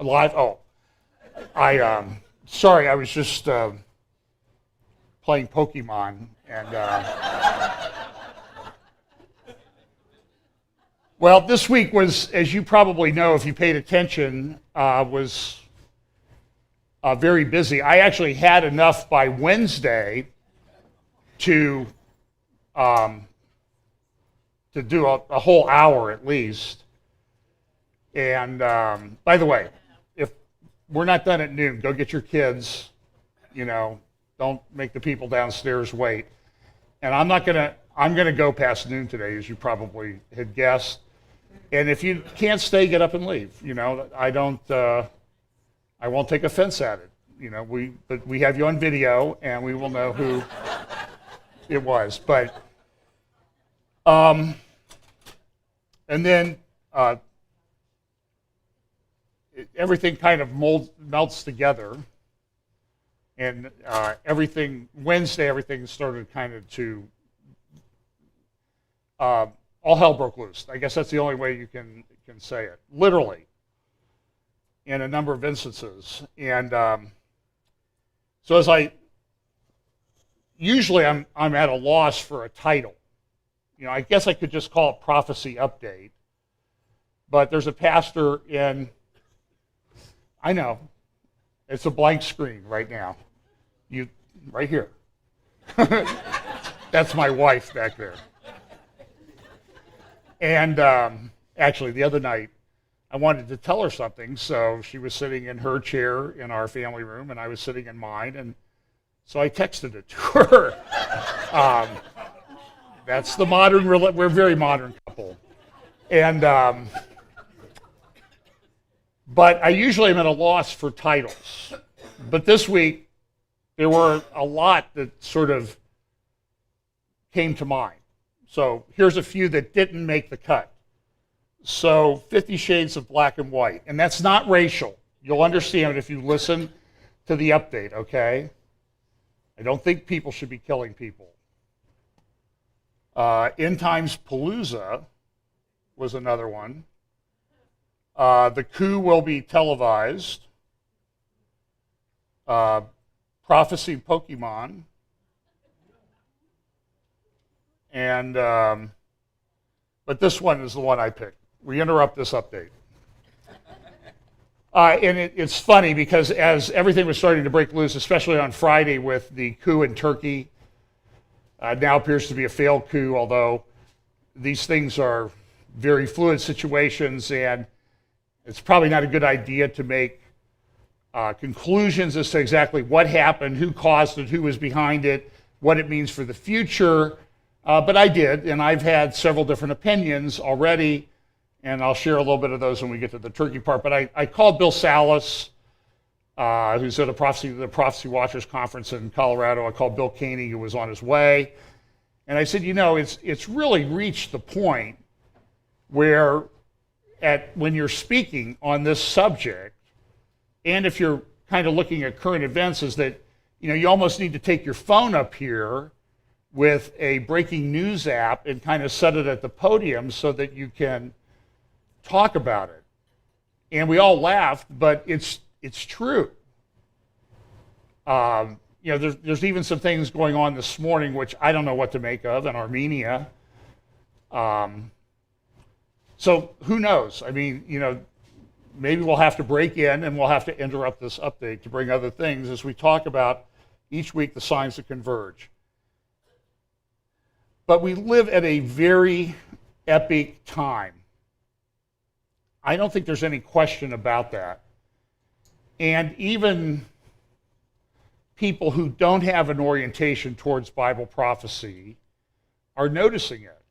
Live? Oh, sorry, I was just playing Pokemon, and well, this week was, as you probably know if you paid attention, was very busy. I actually had enough by Wednesday to do a whole hour at least. And by the way, if we're not done at noon, go get your kids. Don't make the people downstairs wait. And I'm gonna go past noon today, as you probably had guessed. And if you can't stay, get up and leave. I won't take offense at it. But we have you on video, and we will know who it was. But and then everything kind of melts together, and Wednesday everything started kind of to all hell broke loose. I guess that's the only way you can say it, literally, in a number of instances. And so usually I'm at a loss for a title. I guess I could just call it Prophecy Update, but there's a pastor I know, it's a blank screen right now. Right here. That's my wife back there. And actually, the other night, I wanted to tell her something, so she was sitting in her chair in our family room, and I was sitting in mine, and so I texted it to her. That's the we're a very modern couple. And but I usually am at a loss for titles. But this week, there were a lot that sort of came to mind. So here's a few that didn't make the cut. So 50 Shades of Black and White. And that's not racial. You'll understand it if you listen to the update, okay? I don't think people should be killing people. End Times Palooza was another one. The coup will be televised. Prophecy Pokemon. And but this one is the one I picked. We interrupt this update. And it's funny because as everything was starting to break loose, especially on Friday with the coup in Turkey, now appears to be a failed coup, although these things are very fluid situations, and it's probably not a good idea to make conclusions as to exactly what happened, who caused it, who was behind it, what it means for the future. But I did, and I've had several different opinions already, and I'll share a little bit of those when we get to the Turkey part. But I called Bill Salas, who's at the Prophecy Watchers Conference in Colorado. I called Bill Caney, who was on his way. And I said, it's really reached the point where when you're speaking on this subject, and if you're kind of looking at current events, is that, you almost need to take your phone up here with a breaking news app and kind of set it at the podium so that you can talk about it. And we all laughed, but it's true. There's even some things going on this morning which I don't know what to make of in Armenia. So who knows? I mean, maybe we'll have to break in and we'll have to interrupt this update to bring other things as we talk about each week the signs that converge. But we live at a very epic time. I don't think there's any question about that. And even people who don't have an orientation towards Bible prophecy are noticing it.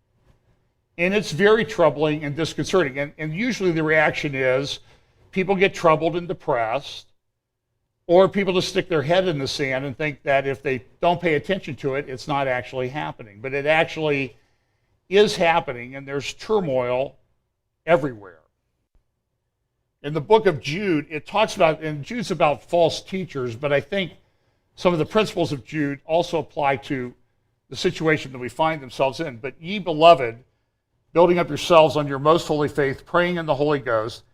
And it's very troubling and disconcerting. And usually the reaction is people get troubled and depressed, or people just stick their head in the sand and think that if they don't pay attention to it, it's not actually happening. But it actually is happening, and there's turmoil everywhere. In the book of Jude, it talks about, and Jude's about false teachers, but I think some of the principles of Jude also apply to the situation that we find themselves in. But ye beloved, building up yourselves on your most holy faith, praying in the Holy Ghost,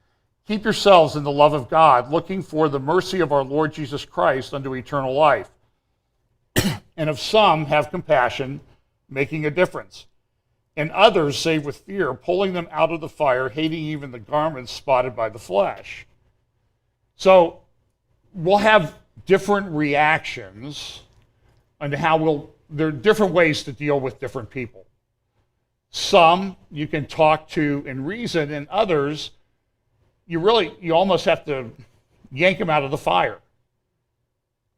Keep yourselves in the love of God, looking for the mercy of our Lord Jesus Christ unto eternal life. And of some have compassion, making a difference. And others save with fear, pulling them out of the fire, hating even the garments spotted by the flesh. So we'll have different reactions on how there are different ways to deal with different people. Some you can talk to and reason, and others you almost have to yank them out of the fire.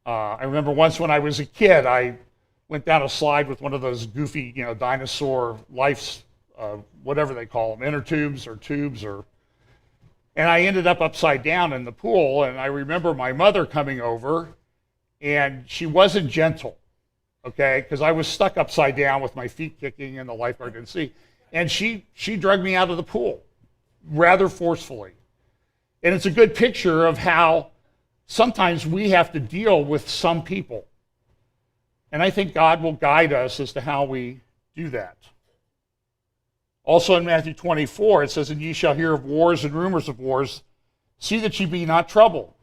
I remember once when I was a kid, I went down a slide with one of those goofy, dinosaur life, whatever they call them, inner tubes, and I ended up upside down in the pool. And I remember my mother coming over, and she wasn't gentle, okay, because I was stuck upside down with my feet kicking, and the lifeguard didn't see. And she dragged me out of the pool rather forcefully. And it's a good picture of how sometimes we have to deal with some people. And I think God will guide us as to how we do that. Also in Matthew 24, it says, "And ye shall hear of wars and rumors of wars. See that ye be not troubled.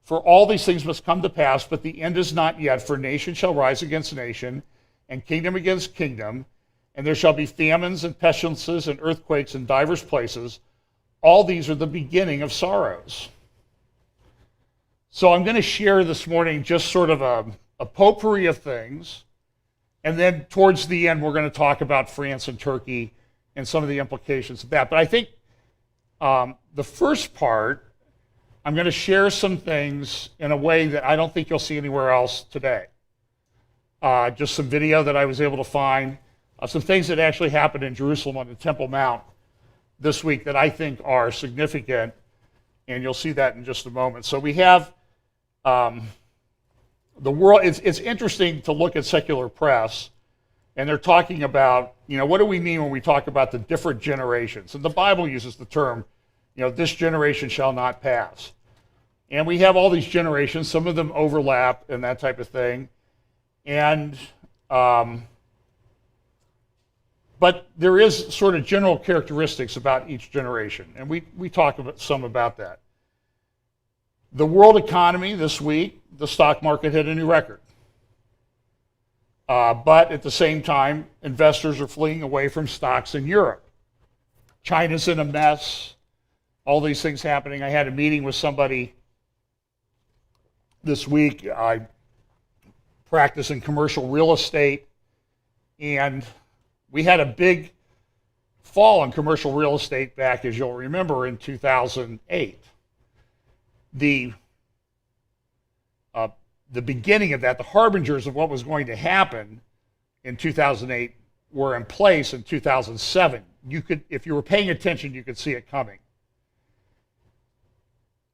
For all these things must come to pass, but the end is not yet. For nation shall rise against nation, and kingdom against kingdom. And there shall be famines and pestilences and earthquakes in divers places. All these are the beginning of sorrows." So I'm going to share this morning just sort of a potpourri of things. And then towards the end, we're going to talk about France and Turkey and some of the implications of that. But I think the first part, I'm going to share some things in a way that I don't think you'll see anywhere else today. Just some video that I was able to find, some things that actually happened in Jerusalem on the Temple Mount this week that I think are significant, and you'll see that in just a moment. So we have the world. It's interesting to look at secular press, and they're talking about, what do we mean when we talk about the different generations? And the Bible uses the term, this generation shall not pass. And we have all these generations, some of them overlap and that type of thing. And but there is sort of general characteristics about each generation, and we talk some about that. The world economy this week, the stock market hit a new record. But at the same time, investors are fleeing away from stocks in Europe. China's in a mess, all these things happening. I had a meeting with somebody this week. I practice in commercial real estate, and we had a big fall in commercial real estate back, as you'll remember, in 2008. The beginning of that, the harbingers of what was going to happen in 2008 were in place in 2007. If you were paying attention, you could see it coming.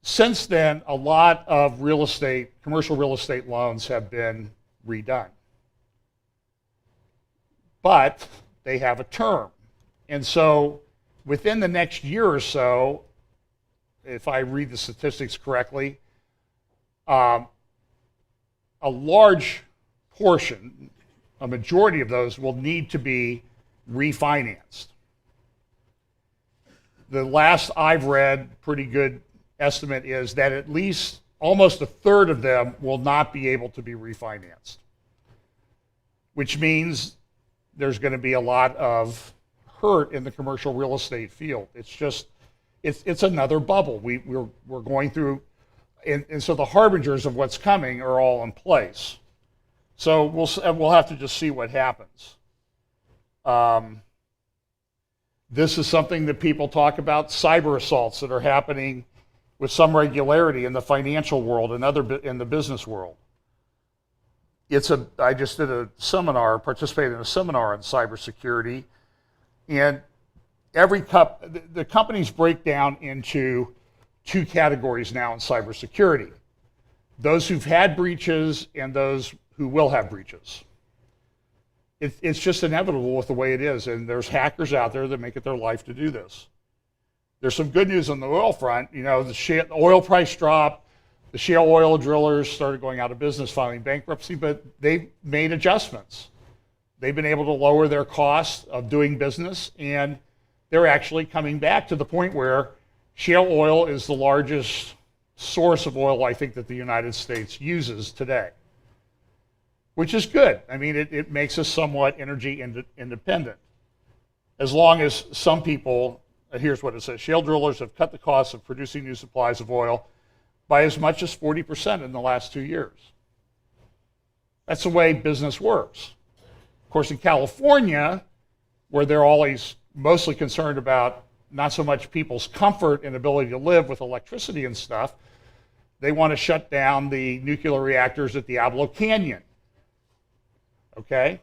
Since then, a lot of commercial real estate loans have been redone. But they have a term. And so within the next year or so, if I read the statistics correctly, a large portion, a majority of those will need to be refinanced. The last I've read, pretty good estimate is that at least almost a third of them will not be able to be refinanced, which means there's going to be a lot of hurt in the commercial real estate field. It's another bubble. We're going through, and so the harbingers of what's coming are all in place. So we'll have to just see what happens. This is something that people talk about, cyber assaults that are happening with some regularity in the financial world and in the business world. I just did a seminar, participated in a seminar on cybersecurity, and the companies break down into two categories now in cybersecurity: those who've had breaches and those who will have breaches. It's just inevitable with the way it is, and there's hackers out there that make it their life to do this. There's some good news on the oil front. The oil price dropped. The shale oil drillers started going out of business, filing bankruptcy, but they've made adjustments. They've been able to lower their costs of doing business, and they're actually coming back to the point where Shale oil is the largest source of oil I think that the United States uses today, which is good. I mean, it makes us somewhat energy independent. As long as some people, here's what it says, shale drillers have cut the cost of producing new supplies of oil by as much as 40% in the last 2 years. That's the way business works. Of course, in California, where they're always mostly concerned about not so much people's comfort and ability to live with electricity and stuff, they want to shut down the nuclear reactors at Diablo Canyon. Okay?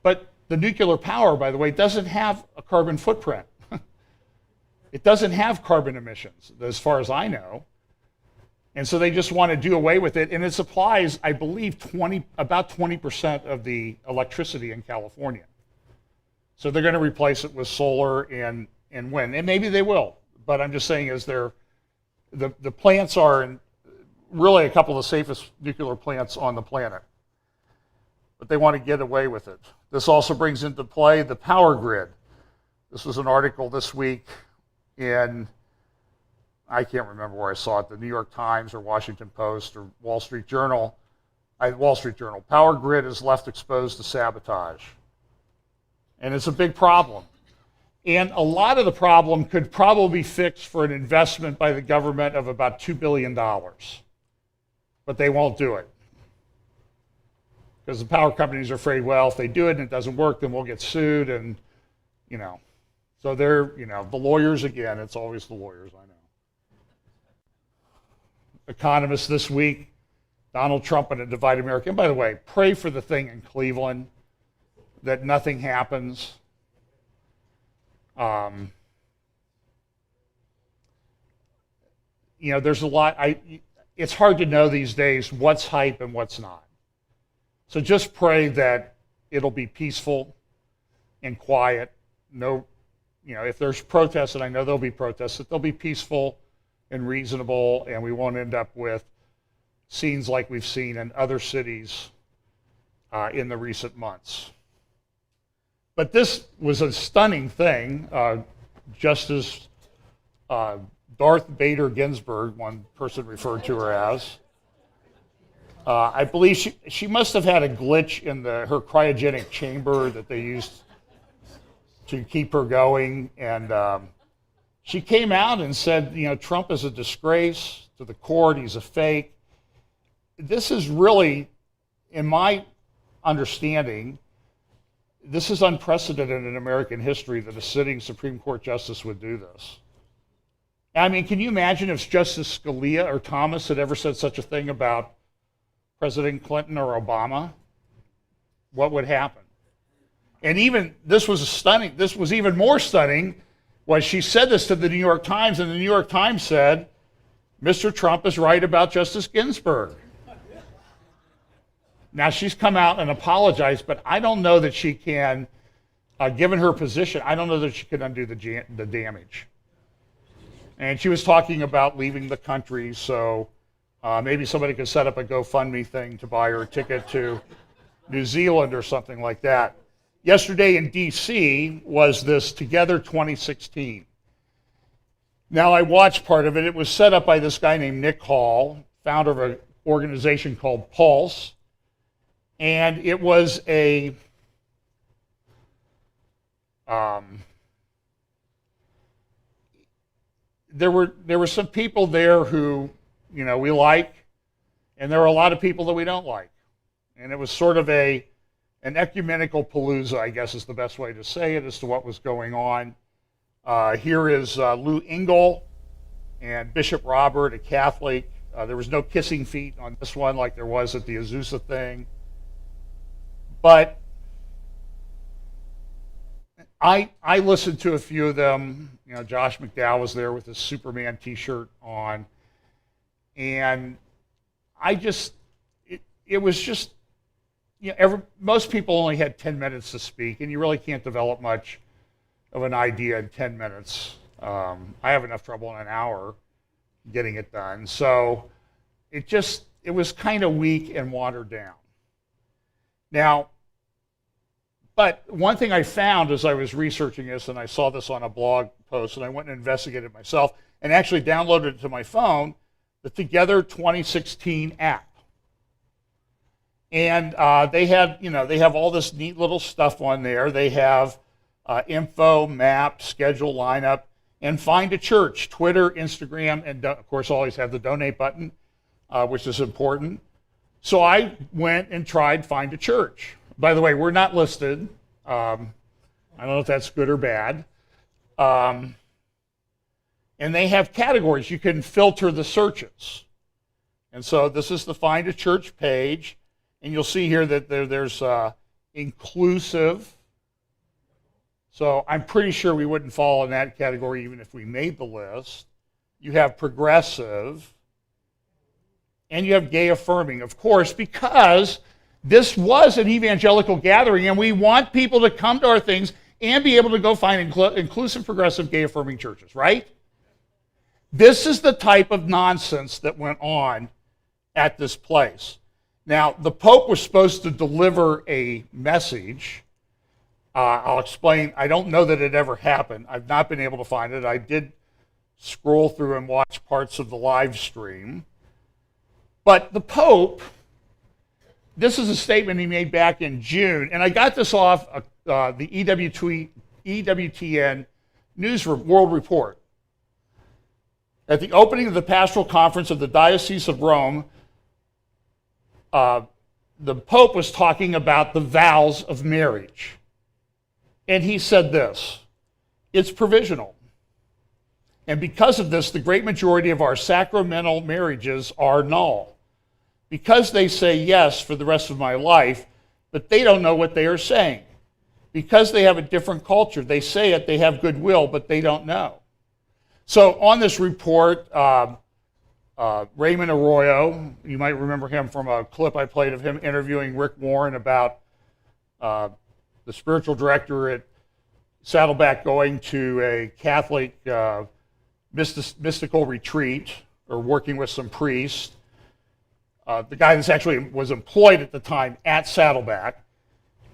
But the nuclear power, by the way, doesn't have a carbon footprint. It doesn't have carbon emissions, as far as I know. And so they just want to do away with it. And it supplies, I believe, about 20% of the electricity in California. So they're going to replace it with solar and wind. And maybe they will. But I'm just saying is the plants are really a couple of the safest nuclear plants on the planet. But they want to get away with it. This also brings into play the power grid. This was an article this week in, I can't remember where I saw it, the New York Times or Washington Post or Wall Street Journal. Wall Street Journal. Power grid is left exposed to sabotage. And it's a big problem. And a lot of the problem could probably be fixed for an investment by the government of about $2 billion. But they won't do it. Because the power companies are afraid, well, if they do it and it doesn't work, then we'll get sued. And, so they're, the lawyers again, it's always the lawyers, I know. Economists this week, Donald Trump and a divided America. And by the way, pray for the thing in Cleveland, that nothing happens. There's a lot, it's hard to know these days what's hype and what's not. So just pray that it'll be peaceful and quiet. No, if there's protests, and I know there'll be protests, that they'll be peaceful and reasonable, and we won't end up with scenes like we've seen in other cities in the recent months. But this was a stunning thing. Justice Darth Bader Ginsburg, one person referred to her as, I believe she must have had a glitch in her cryogenic chamber that they used to keep her going. And she came out and said, Trump is a disgrace to the court. He's a fake. This is really, in my understanding, this is unprecedented in American history that a sitting Supreme Court justice would do this. I mean, can you imagine if Justice Scalia or Thomas had ever said such a thing about President Clinton or Obama? What would happen? And even, this was even more stunning, was she said this to the New York Times, and the New York Times said, Mr. Trump is right about Justice Ginsburg. Now, she's come out and apologized, but I don't know that she can, given her position, I don't know that she can undo the damage. And she was talking about leaving the country, so maybe somebody could set up a GoFundMe thing to buy her a ticket to New Zealand or something like that. Yesterday in D.C. was this Together 2016. Now, I watched part of it. It was set up by this guy named Nick Hall, founder of an organization called Pulse. And it was there were some people there who, we like, and there were a lot of people that we don't like. And it was sort of an ecumenical palooza, I guess is the best way to say it, as to what was going on. Here is Lou Engle and Bishop Robert, a Catholic. There was no kissing feet on this one like there was at the Azusa thing. But I listened to a few of them. Josh McDowell was there with his Superman t-shirt on. And it was just, most people only had 10 minutes to speak, and you really can't develop much of an idea in 10 minutes. I have enough trouble in an hour getting it done. So it was kind of weak and watered down. Now, but one thing I found as I was researching this, and I saw this on a blog post, and I went and investigated myself and actually downloaded it to my phone, the Together 2016 app. And they have all this neat little stuff on there. They have info, map, schedule, lineup, and find a church, Twitter, Instagram, and of course always have the donate button, which is important. So I went and tried find a church. By the way, we're not listed. I don't know if that's good or bad. And they have categories. You can filter the searches. And so this is the Find a Church page. And you'll see here that there's inclusive. So I'm pretty sure we wouldn't fall in that category even if we made the list. You have progressive. And you have gay affirming, of course, because this was an evangelical gathering, and we want people to come to our things and be able to go find inclusive, progressive, gay affirming churches, right? This is the type of nonsense that went on at this place. Now, the Pope was supposed to deliver a message. I'll explain. I don't know that it ever happened. I've not been able to find it. I did scroll through and watch parts of the live stream. But the Pope, this is a statement he made back in June, and I got this off the EWTN News World Report. At the opening of the Pastoral Conference of the Diocese of Rome, the Pope was talking about the vows of marriage. And he said this, it's provisional. And because of this, the great majority of our sacramental marriages are null. Because they say yes for the rest of my life, but they don't know what they are saying. Because they have a different culture, they say it, they have goodwill, but they don't know. So on this report, Raymond Arroyo, you might remember him from a clip I played of him interviewing Rick Warren about the spiritual director at Saddleback going to a Catholic mystical retreat or working with some priests. The guy that actually was employed at the time at Saddleback.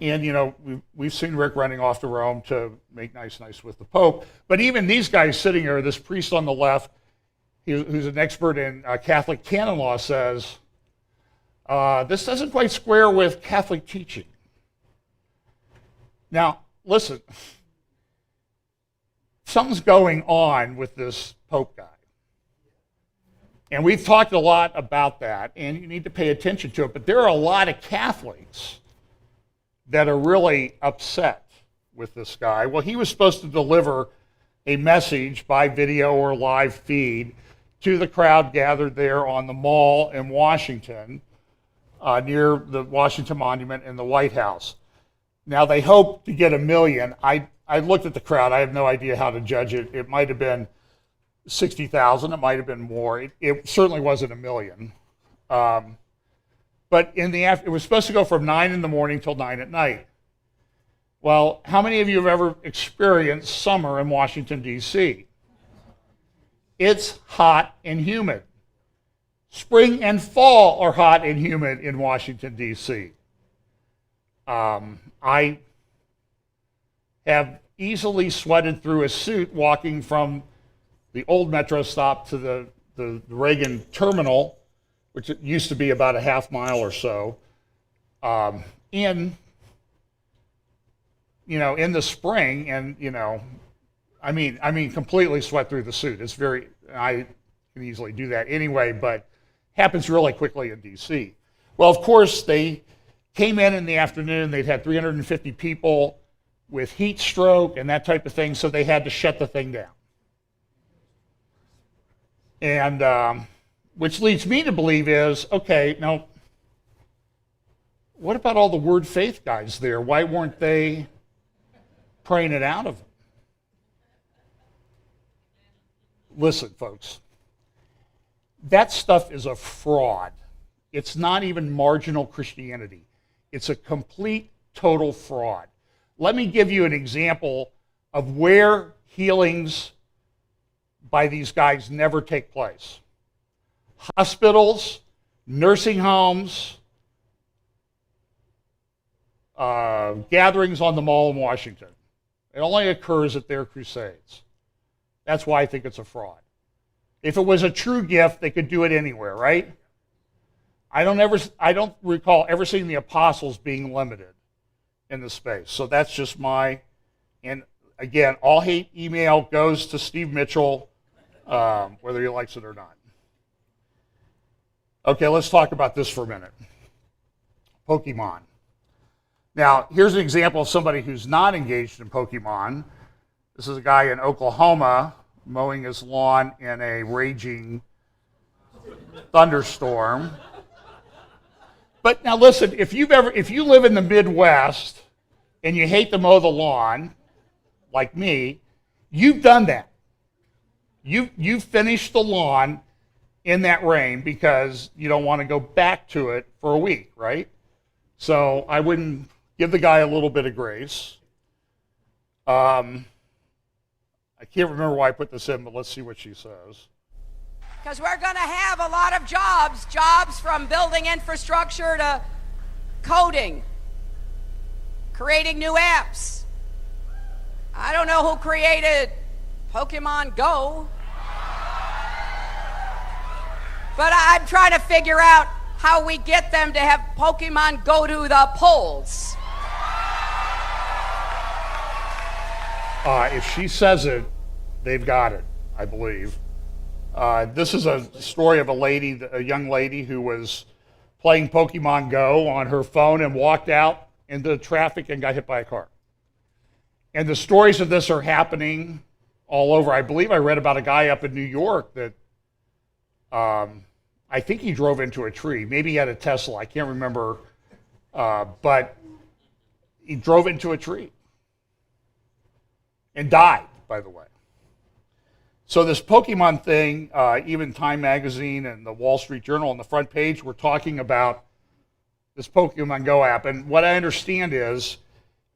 And, we've seen Rick running off to Rome to make nice with the Pope. But even these guys sitting here, this priest on the left, who's an expert in Catholic canon law, says, this doesn't quite square with Catholic teaching. Now, listen, something's going on with this Pope guy. And we've talked a lot about that, and you need to pay attention to it. But there are a lot of Catholics that are really upset with this guy. Well, he was supposed to deliver a message by video or live feed to the crowd gathered there on the Mall in Washington, near the Washington Monument and the White House. Now, they hope to get 1 million. I looked at the crowd. I have no idea how to judge it. It might have been 60,000. It might have been more. It certainly wasn't 1 million. But it was supposed to go from 9 in the morning till 9 at night. Well, how many of you have ever experienced summer in Washington, D.C.? It's hot and humid. Spring and fall are hot and humid in Washington, D.C. I have easily sweated through a suit walking from the old metro stop to the Reagan terminal, which it used to be about a half mile or so, in the spring, and I mean completely sweat through the suit. I can easily do that anyway, but happens really quickly in DC. Well, of course, they came in the afternoon. They'd had 350 people with heat stroke and that type of thing, so they had to shut the thing down. And which leads me to believe is, okay, now, what about all the Word Faith guys there? Why weren't they praying it out of them? Listen, folks, that stuff is a fraud. It's not even marginal Christianity. It's a complete, total fraud. Let me give you an example of where healings by these guys never take place. Hospitals, nursing homes, gatherings on the Mall in Washington. It only occurs at their crusades. That's why I think it's a fraud. If it was a true gift, they could do it anywhere, right? I don't recall ever seeing the apostles being limited in the space. So that's just and again, all hate email goes to Steve Mitchell, whether he likes it or not. Okay, let's talk about this for a minute. Pokemon. Now, here's an example of somebody who's not engaged in Pokemon. This is a guy in Oklahoma mowing his lawn in a raging thunderstorm. But now listen, if you live in the Midwest and you hate to mow the lawn, like me, you've done that. You've finished the lawn in that rain because you don't want to go back to it for a week, right? So I wouldn't give the guy a little bit of grace. I can't remember why I put this in, but let's see what she says. Because we're going to have a lot of jobs from building infrastructure to coding, creating new apps. I don't know who created Pokemon Go, but I'm trying to figure out how we get them to have Pokemon go to the polls. If she says it, they've got it, I believe. This is a story of a young lady who was playing Pokemon Go on her phone and walked out into traffic and got hit by a car. And the stories of this are happening all over. I believe I read about a guy up in New York that I think he drove into a tree. Maybe he had a Tesla. I can't remember. But he drove into a tree and died, by the way. So this Pokemon thing, even Time Magazine and the Wall Street Journal on the front page were talking about this Pokemon Go app. And what I understand is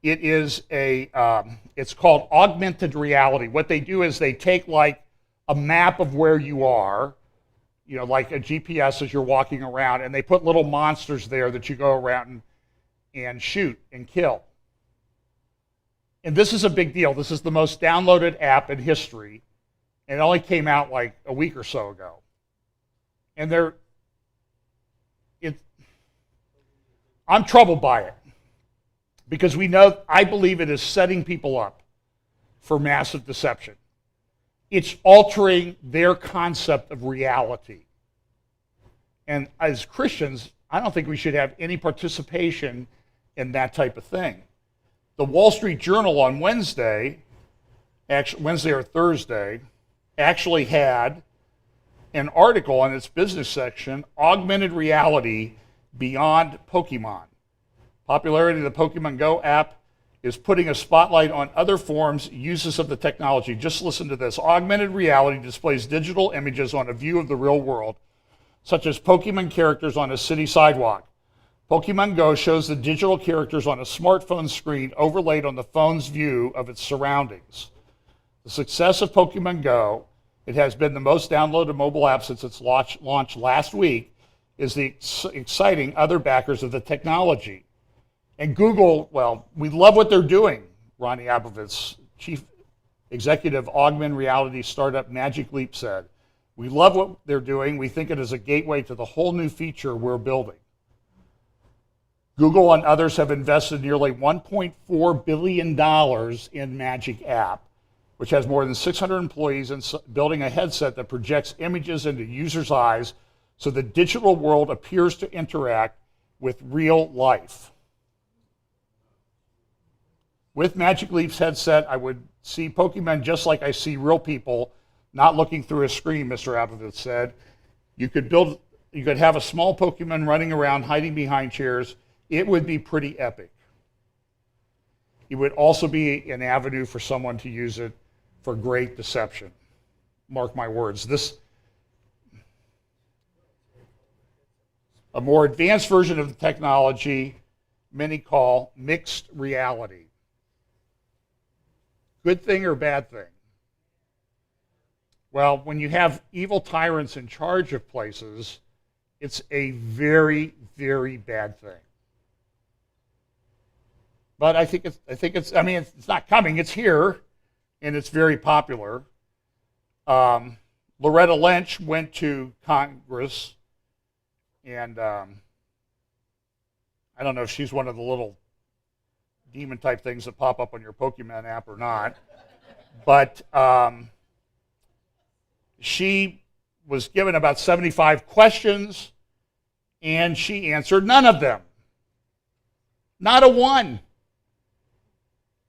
it is it's called augmented reality. What they do is they take like a map of where you are, like a GPS as you're walking around, and they put little monsters there that you go around and shoot and kill. And this is a big deal. This is the most downloaded app in history. And it only came out like a week or so ago. And I'm troubled by it. Because I believe it is setting people up for massive deception. It's altering their concept of reality. And as Christians, I don't think we should have any participation in that type of thing. The Wall Street Journal on Wednesday or Thursday, actually had an article in its business section, Augmented Reality Beyond Pokemon. Popularity of the Pokemon Go app is putting a spotlight on other forms, uses of the technology. Just listen to this. Augmented reality displays digital images on a view of the real world, such as Pokemon characters on a city sidewalk. Pokemon Go shows the digital characters on a smartphone screen overlaid on the phone's view of its surroundings. The success of Pokemon Go, it has been the most downloaded mobile app since its launch last week, is the exciting other backers of the technology. And Google, well, we love what they're doing, Ronnie Abovitz, chief executive augmented reality startup Magic Leap said. We love what they're doing. We think it is a gateway to the whole new feature we're building. Google and others have invested nearly $1.4 billion in Magic app, which has more than 600 employees in building a headset that projects images into users' eyes so the digital world appears to interact with real life. With Magic Leap's headset, I would see Pokemon just like I see real people, not looking through a screen, Mr. Abovitz said. You could have a small Pokemon running around, hiding behind chairs. It would be pretty epic. It would also be an avenue for someone to use it for great deception. Mark my words. A more advanced version of the technology many call mixed reality. Good thing or bad thing? Well, when you have evil tyrants in charge of places, it's a very, very bad thing. But it's not coming, it's here, and it's very popular. Loretta Lynch went to Congress, and I don't know if she's one of the little demon type things that pop up on your Pokemon app or not, but she was given about 75 questions, and she answered none of them. Not a one.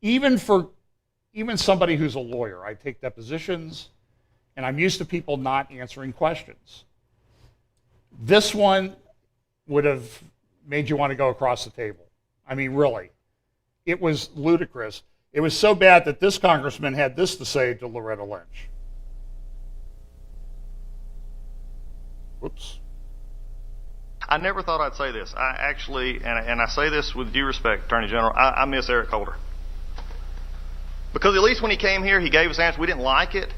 Even somebody who's a lawyer, I take depositions, and I'm used to people not answering questions. This one would have made you want to go across the table. I mean, really. It was ludicrous. It was so bad that this congressman had this to say to Loretta Lynch. Whoops. I never thought I'd say this. I actually, and I say this with due respect, Attorney General, I miss Eric Holder. Because at least when he came here, he gave us answers. We didn't like it.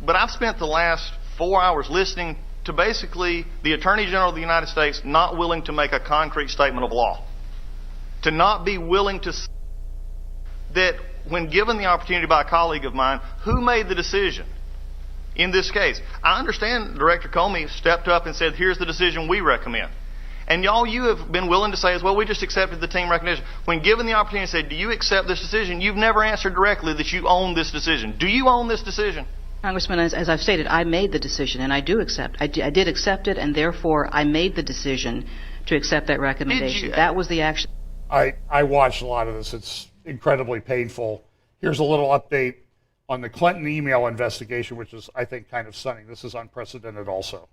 But I've spent the last 4 hours listening to basically the Attorney General of the United States not willing to make a concrete statement of law. To not be willing to say that when given the opportunity by a colleague of mine, who made the decision in this case? I understand Director Comey stepped up and said, here's the decision we recommend. And y'all, you have been willing to say as well, we just accepted the team recognition. When given the opportunity to say, do you accept this decision? You've never answered directly that you own this decision. Do you own this decision? Congressman, as I've stated, I made the decision, and I do accept. I did accept it, and therefore I made the decision to accept that recommendation. That was the action. I watched a lot of this. It's incredibly painful. Here's a little update on the Clinton email investigation, which is, I think, kind of stunning. This is unprecedented also.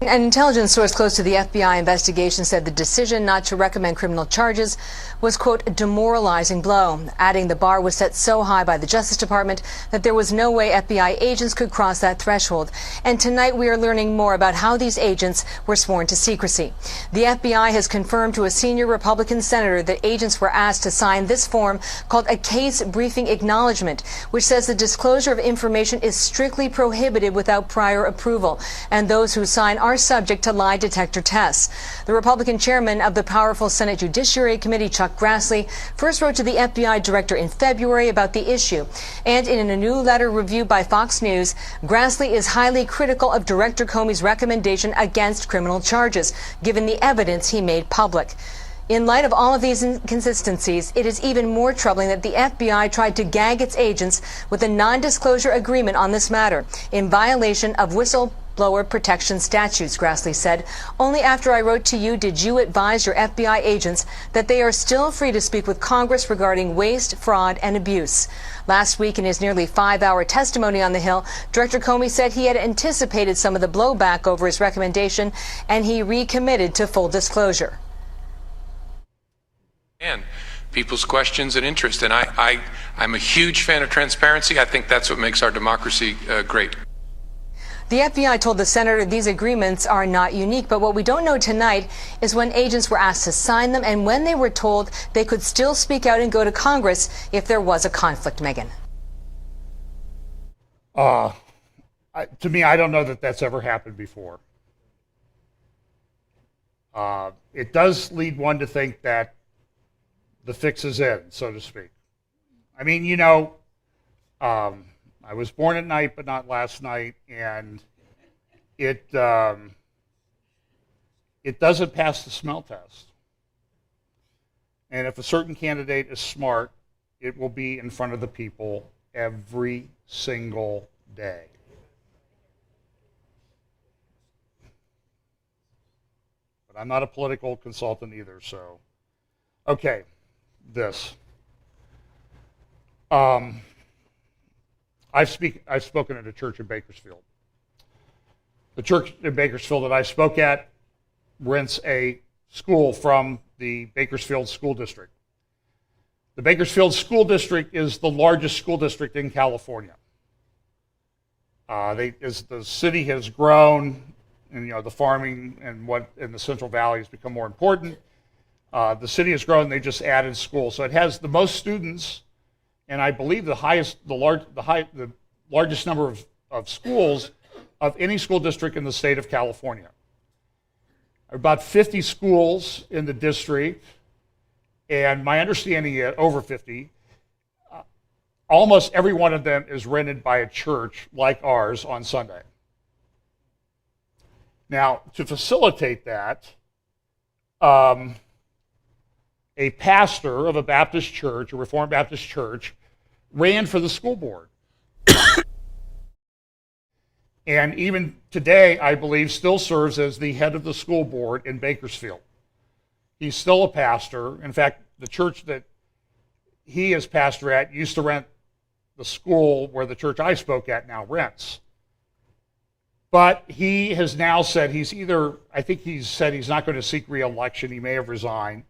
An intelligence source close to the FBI investigation said the decision not to recommend criminal charges was, quote, a demoralizing blow, adding the bar was set so high by the Justice Department that there was no way FBI agents could cross that threshold. And tonight we are learning more about how these agents were sworn to secrecy. The FBI has confirmed to a senior Republican senator that agents were asked to sign this form called a case briefing acknowledgement, which says the disclosure of information is strictly prohibited without prior approval, and those who sign are subject to lie detector tests. The Republican chairman of the powerful Senate Judiciary Committee, Chuck Grassley, first wrote to the FBI director in February about the issue. And in a new letter reviewed by Fox News, Grassley is highly critical of Director Comey's recommendation against criminal charges, given the evidence he made public. In light of all of these inconsistencies, it is even more troubling that the FBI tried to gag its agents with a non-disclosure agreement on this matter, in violation of whistleblower protection statutes, Grassley said. Only after I wrote to you did you advise your FBI agents that they are still free to speak with Congress regarding waste, fraud, and abuse. Last week, in his nearly 5-hour testimony on the Hill, Director Comey said he had anticipated some of the blowback over his recommendation, and he recommitted to full disclosure. And people's questions and interest. And I'm a huge fan of transparency. I think that's what makes our democracy great. The FBI told the senator these agreements are not unique, but what we don't know tonight is when agents were asked to sign them and when they were told they could still speak out and go to Congress if there was a conflict, Megan. To me, I don't know that that's ever happened before. It does lead one to think that the fix is in, so to speak. I mean, you know, I was born at night, but not last night, and it doesn't pass the smell test. And if a certain candidate is smart, it will be in front of the people every single day. But I'm not a political consultant either, so. Okay, this. I've spoken at a church in Bakersfield. The church in Bakersfield that I spoke at rents a school from the Bakersfield School District. The Bakersfield School District is the largest school district in California. As the city has grown, and you know the farming and what in the Central Valley has become more important, the city has grown. They just added schools, so it has the most students. And I believe the largest number of schools of any school district in the state of California. About 50 schools in the district, and my understanding is over 50. almost every one of them is rented by a church like ours on Sunday. Now, to facilitate that, a pastor of a Baptist church, a Reformed Baptist church, ran for the school board. And even today, I believe, still serves as the head of the school board in Bakersfield. He's still a pastor. In fact, the church that he is pastor at used to rent the school where the church I spoke at now rents. But he has now said I think he's said he's not going to seek re-election. He may have resigned.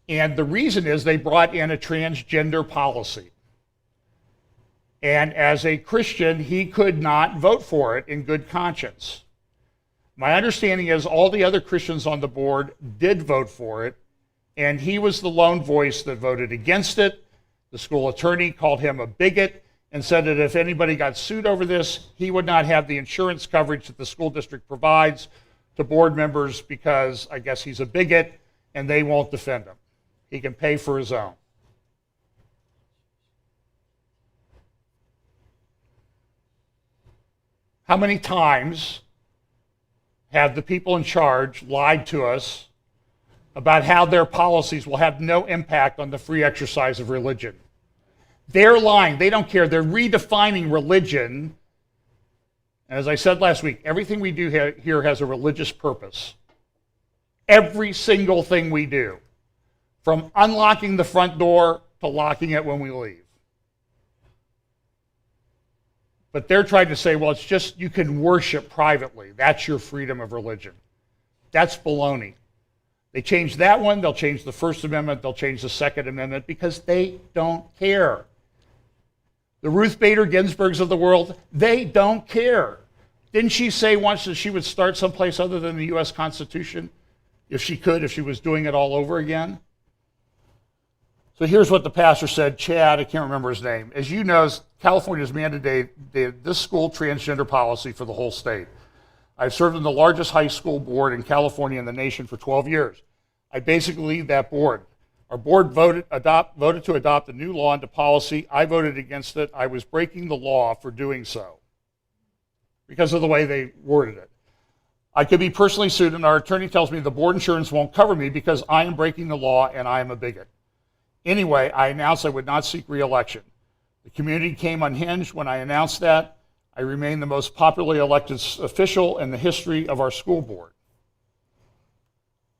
And the reason is they brought in a transgender policy. And as a Christian, he could not vote for it in good conscience. My understanding is all the other Christians on the board did vote for it, and he was the lone voice that voted against it. The school attorney called him a bigot and said that if anybody got sued over this, he would not have the insurance coverage that the school district provides to board members because I guess he's a bigot and they won't defend him. He can pay for his own. How many times have the people in charge lied to us about how their policies will have no impact on the free exercise of religion? They're lying. They don't care. They're redefining religion. And as I said last week, everything we do here has a religious purpose. Every single thing we do, from unlocking the front door to locking it when we leave. But they're trying to say, well, it's just you can worship privately. That's your freedom of religion. That's baloney. They change that one, they'll change the First Amendment, they'll change the Second Amendment because they don't care. The Ruth Bader Ginsburgs of the world, they don't care. Didn't she say once that she would start someplace other than the U.S. Constitution if she could, if she was doing it all over again? So here's what the pastor said, Chad, I can't remember his name. As you know, California has mandated this school transgender policy for the whole state. I've served in the largest high school board in California and the nation for 12 years. I basically lead that board. Our board voted to adopt a new law into policy. I voted against it. I was breaking the law for doing so because of the way they worded it. I could be personally sued, and our attorney tells me the board insurance won't cover me because I am breaking the law and I am a bigot. Anyway, I announced I would not seek re-election. The community came unhinged when I announced that. I remain the most popularly elected official in the history of our school board.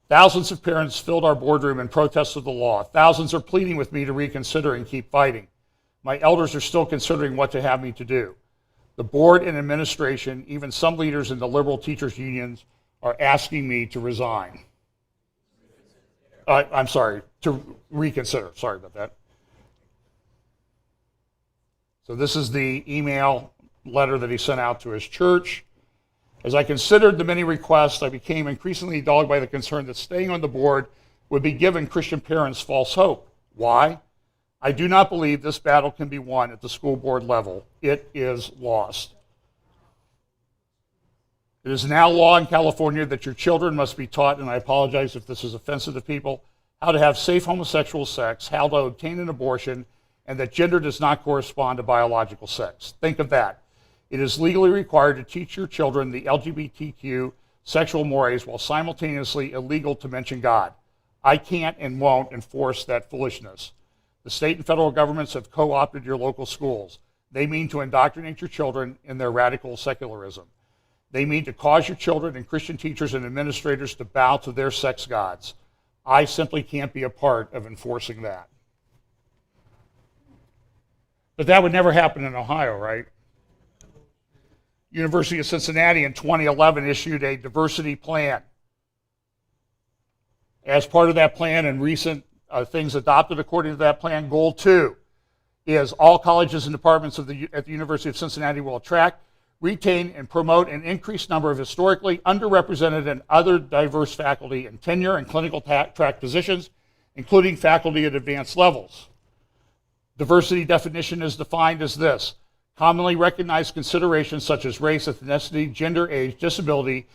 Thousands of parents filled our boardroom in protest of the law. Thousands are pleading with me to reconsider and keep fighting. My elders are still considering what to have me to do. The board and administration, even some leaders in the liberal teachers' unions, are asking me to resign. To reconsider. Sorry about that. So this is the email letter that he sent out to his church. As I considered the many requests, I became increasingly dogged by the concern that staying on the board would be giving Christian parents false hope. Why? I do not believe this battle can be won at the school board level. It is lost. It is now law in California that your children must be taught, and I apologize if this is offensive to people, how to have safe homosexual sex, how to obtain an abortion, and that gender does not correspond to biological sex. Think of that. It is legally required to teach your children the LGBTQ sexual mores while simultaneously illegal to mention God. I can't and won't enforce that foolishness. The state and federal governments have co-opted your local schools. They mean to indoctrinate your children in their radical secularism. They mean to cause your children and Christian teachers and administrators to bow to their sex gods. I simply can't be a part of enforcing that. But that would never happen in Ohio, right? University of Cincinnati in 2011 issued a diversity plan. As part of that plan and recent things adopted according to that plan, goal 2 is all colleges and departments at the University of Cincinnati will attract, retain, and promote an increased number of historically underrepresented and other diverse faculty in tenure and clinical track positions, including faculty at advanced levels. Diversity definition is defined as this: commonly recognized considerations such as race, ethnicity, gender, age, disability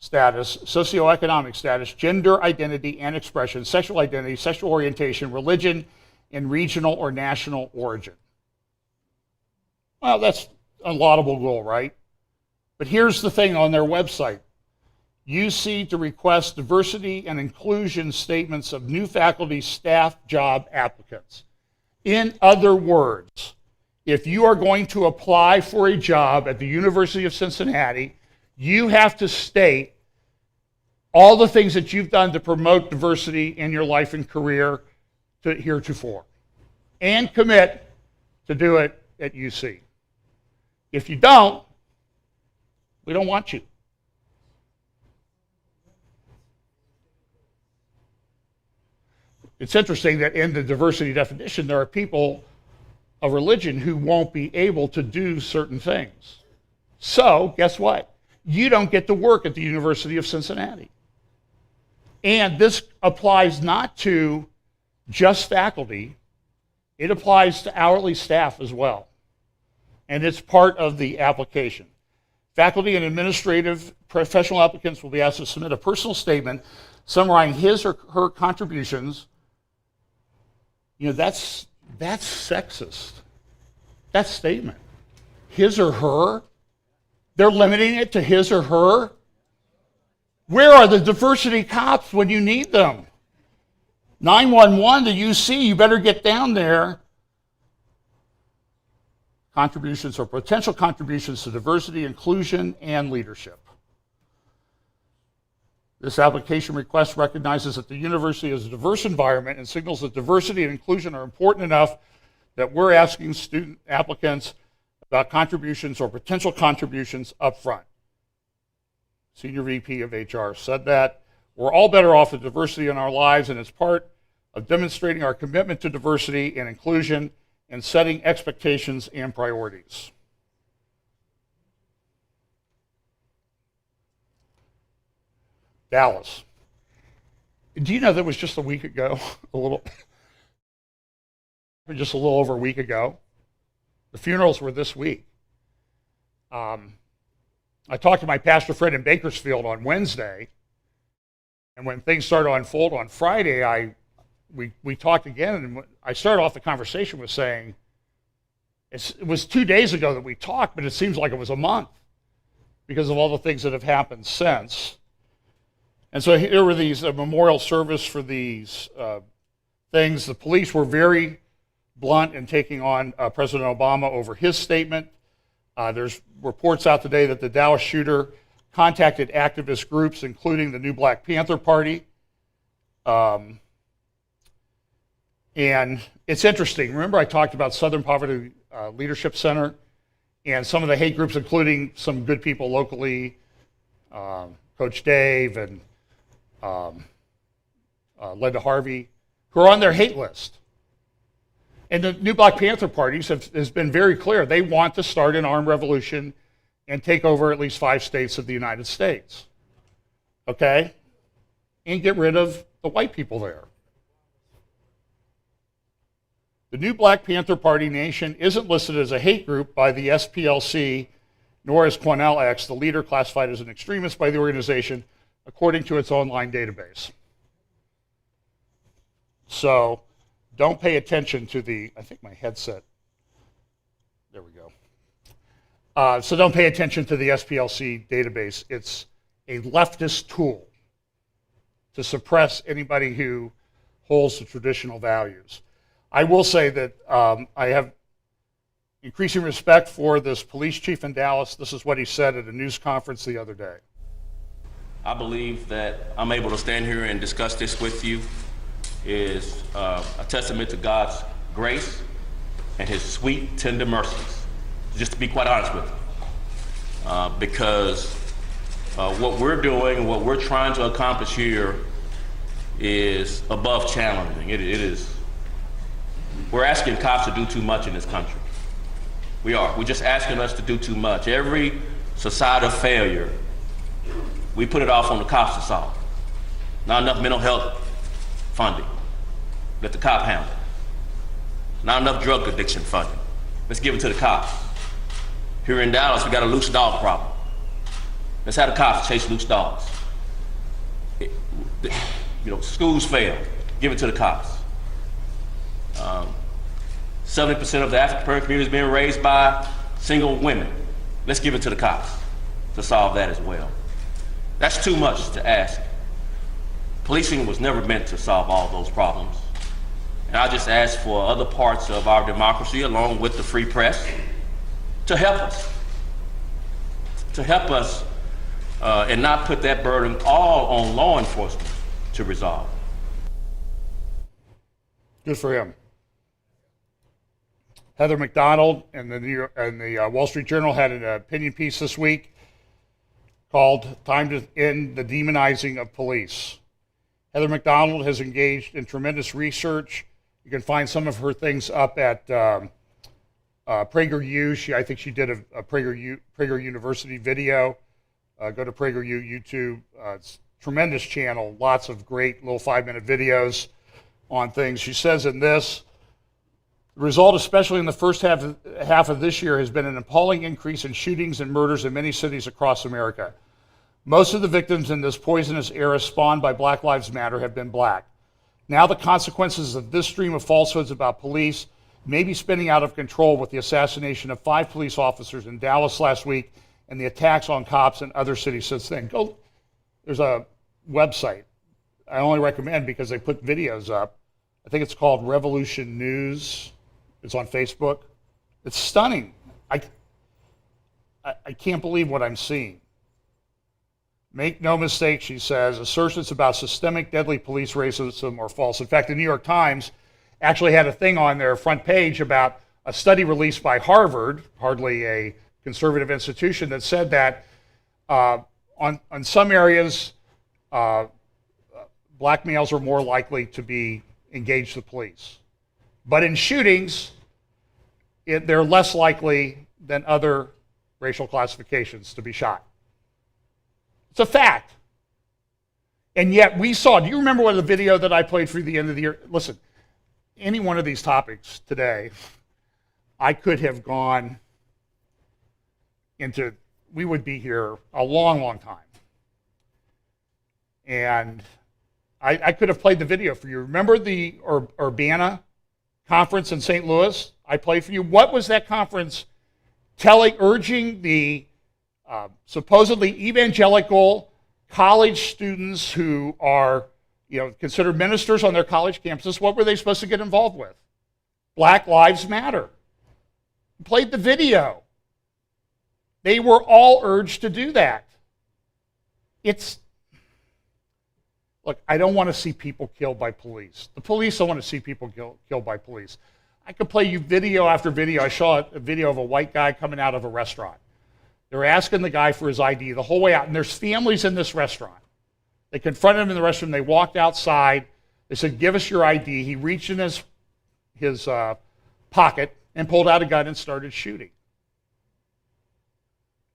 status, socioeconomic status, gender identity and expression, sexual identity, sexual orientation, religion, and regional or national origin. Well, that's a laudable goal, right? But here's the thing on their website. UC to request diversity and inclusion statements of new faculty, staff, job applicants. In other words, if you are going to apply for a job at the University of Cincinnati, you have to state all the things that you've done to promote diversity in your life and career heretofore, and commit to do it at UC. If you don't, we don't want you. It's interesting that in the diversity definition, there are people of religion who won't be able to do certain things. So, guess what? You don't get to work at the University of Cincinnati. And this applies not to just faculty, it applies to hourly staff as well. And it's part of the application. Faculty and administrative professional applicants will be asked to submit a personal statement summarizing his or her contributions. You know, that's sexist. That statement. His or her? They're limiting it to his or her? Where are the diversity cops when you need them? 911 to UC, you better get down there. Contributions or potential contributions to diversity, inclusion, and leadership. This application request recognizes that the university is a diverse environment and signals that diversity and inclusion are important enough that we're asking student applicants about contributions or potential contributions up front. Senior VP of HR said that. We're all better off with diversity in our lives, and it's part of demonstrating our commitment to diversity and inclusion and setting expectations and priorities. Dallas. Do you know that was just a week ago? Just a little over a week ago. The funerals were this week. I talked to my pastor friend in Bakersfield on Wednesday, and when things started to unfold on Friday, we talked again, and I started off the conversation with saying, it was 2 days ago that we talked, but it seems like it was a month because of all the things that have happened since. And so here were these memorial service for these things. The police were very blunt in taking on President Obama over his statement. There's reports out today that the Dallas shooter contacted activist groups, including the new Black Panther Party. And it's interesting. Remember I talked about Southern Poverty Leadership Center and some of the hate groups, including some good people locally, Coach Dave and Linda Harvey, who are on their hate list. And the new Black Panther Party has been very clear. They want to start an armed revolution and take over at least 5 states of the United States. Okay? And get rid of the white people there. The new Black Panther Party Nation isn't listed as a hate group by the SPLC, nor is Cornell X, the leader, classified as an extremist by the organization, according to its online database. So don't pay attention to I think my headset, there we go. So don't pay attention to the SPLC database. It's a leftist tool to suppress anybody who holds the traditional values. I will say that I have increasing respect for this police chief in Dallas. This is what he said at a news conference the other day. I believe that I'm able to stand here and discuss this with you is a testament to God's grace and his sweet, tender mercies, just to be quite honest with you. Because what we're doing and what we're trying to accomplish here is above challenging. It is. We're asking cops to do too much in this country. We are. We're just asking us to do too much. Every societal failure, we put it off on the cops to solve. Not enough mental health funding. Let the cop handle it. Not enough drug addiction funding. Let's give it to the cops. Here in Dallas, we got a loose dog problem. Let's have the cops chase loose dogs. Schools fail. Give it to the cops. 70% of the African American community is being raised by single women. Let's give it to the cops to solve that as well. That's too much to ask. Policing was never meant to solve all those problems. And I just ask for other parts of our democracy, along with the free press, to help us. And not put that burden all on law enforcement to resolve. Good for him. Heather McDonald and the Wall Street Journal had an opinion piece this week called "Time to End the Demonizing of Police." Heather McDonald has engaged in tremendous research. You can find some of her things up at PragerU. I think she did a Prager University video. Go to PragerU YouTube. It's a tremendous channel. Lots of great little 5-minute videos on things. She says in this, the result, especially in the first half of this year, has been an appalling increase in shootings and murders in many cities across America. Most of the victims in this poisonous era spawned by Black Lives Matter have been black. Now the consequences of this stream of falsehoods about police may be spinning out of control with the assassination of 5 police officers in Dallas last week and the attacks on cops in other cities since then. There's a website I only recommend because they put videos up. I think it's called Revolution News. It's on Facebook. It's stunning. I can't believe what I'm seeing. Make no mistake, she says, assertions about systemic deadly police racism are false. In fact, the New York Times actually had a thing on their front page about a study released by Harvard, hardly a conservative institution, that said that on some areas, black males are more likely to be engaged with police. But in shootings, they're less likely than other racial classifications to be shot. It's a fact. And yet we saw, do you remember what the video that I played for the end of the year? Listen, any one of these topics today, I could have gone into, we would be here a long, long time. And I could have played the video for you. Remember the Urbana conference in St. Louis? I played for you. What was that conference urging the supposedly evangelical college students who are, considered ministers on their college campuses? What were they supposed to get involved with? Black Lives Matter. Played the video. They were all urged to do that. Look, I don't want to see people killed by police. The police don't want to see people killed by police. I could play you video after video. I saw a video of a white guy coming out of a restaurant. They were asking the guy for his ID the whole way out, and there's families in this restaurant. They confronted him in the restroom. They walked outside. They said, "Give us your ID." He reached in his pocket and pulled out a gun and started shooting.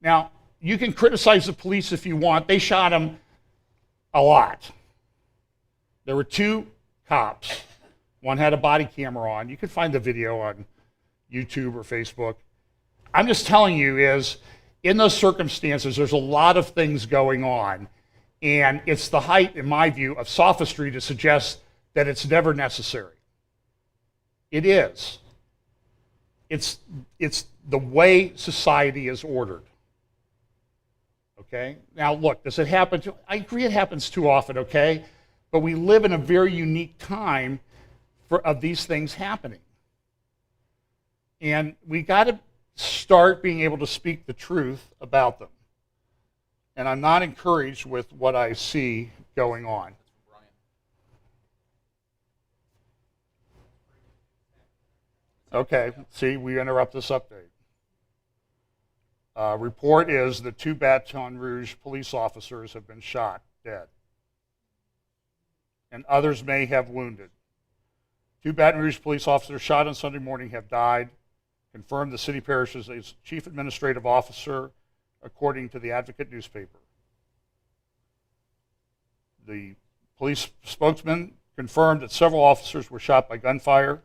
Now, you can criticize the police if you want. They shot him a lot. There were 2 cops. One had a body camera on. You can find the video on YouTube or Facebook. I'm just telling you in those circumstances, there's a lot of things going on. And it's the height, in my view, of sophistry to suggest that it's never necessary. It is. It's the way society is ordered. Okay? Now, look, does it happen? I agree it happens too often, okay? But we live in a very unique time of these things happening. And we got to start being able to speak the truth about them. And I'm not encouraged with what I see going on. Okay, see, we interrupt this update. Report is that 2 Baton Rouge police officers have been shot dead, and others may have wounded. 2 Baton Rouge police officers shot on Sunday morning have died, confirmed the city parish's chief administrative officer, according to the Advocate newspaper. The police spokesman confirmed that several officers were shot by gunfire.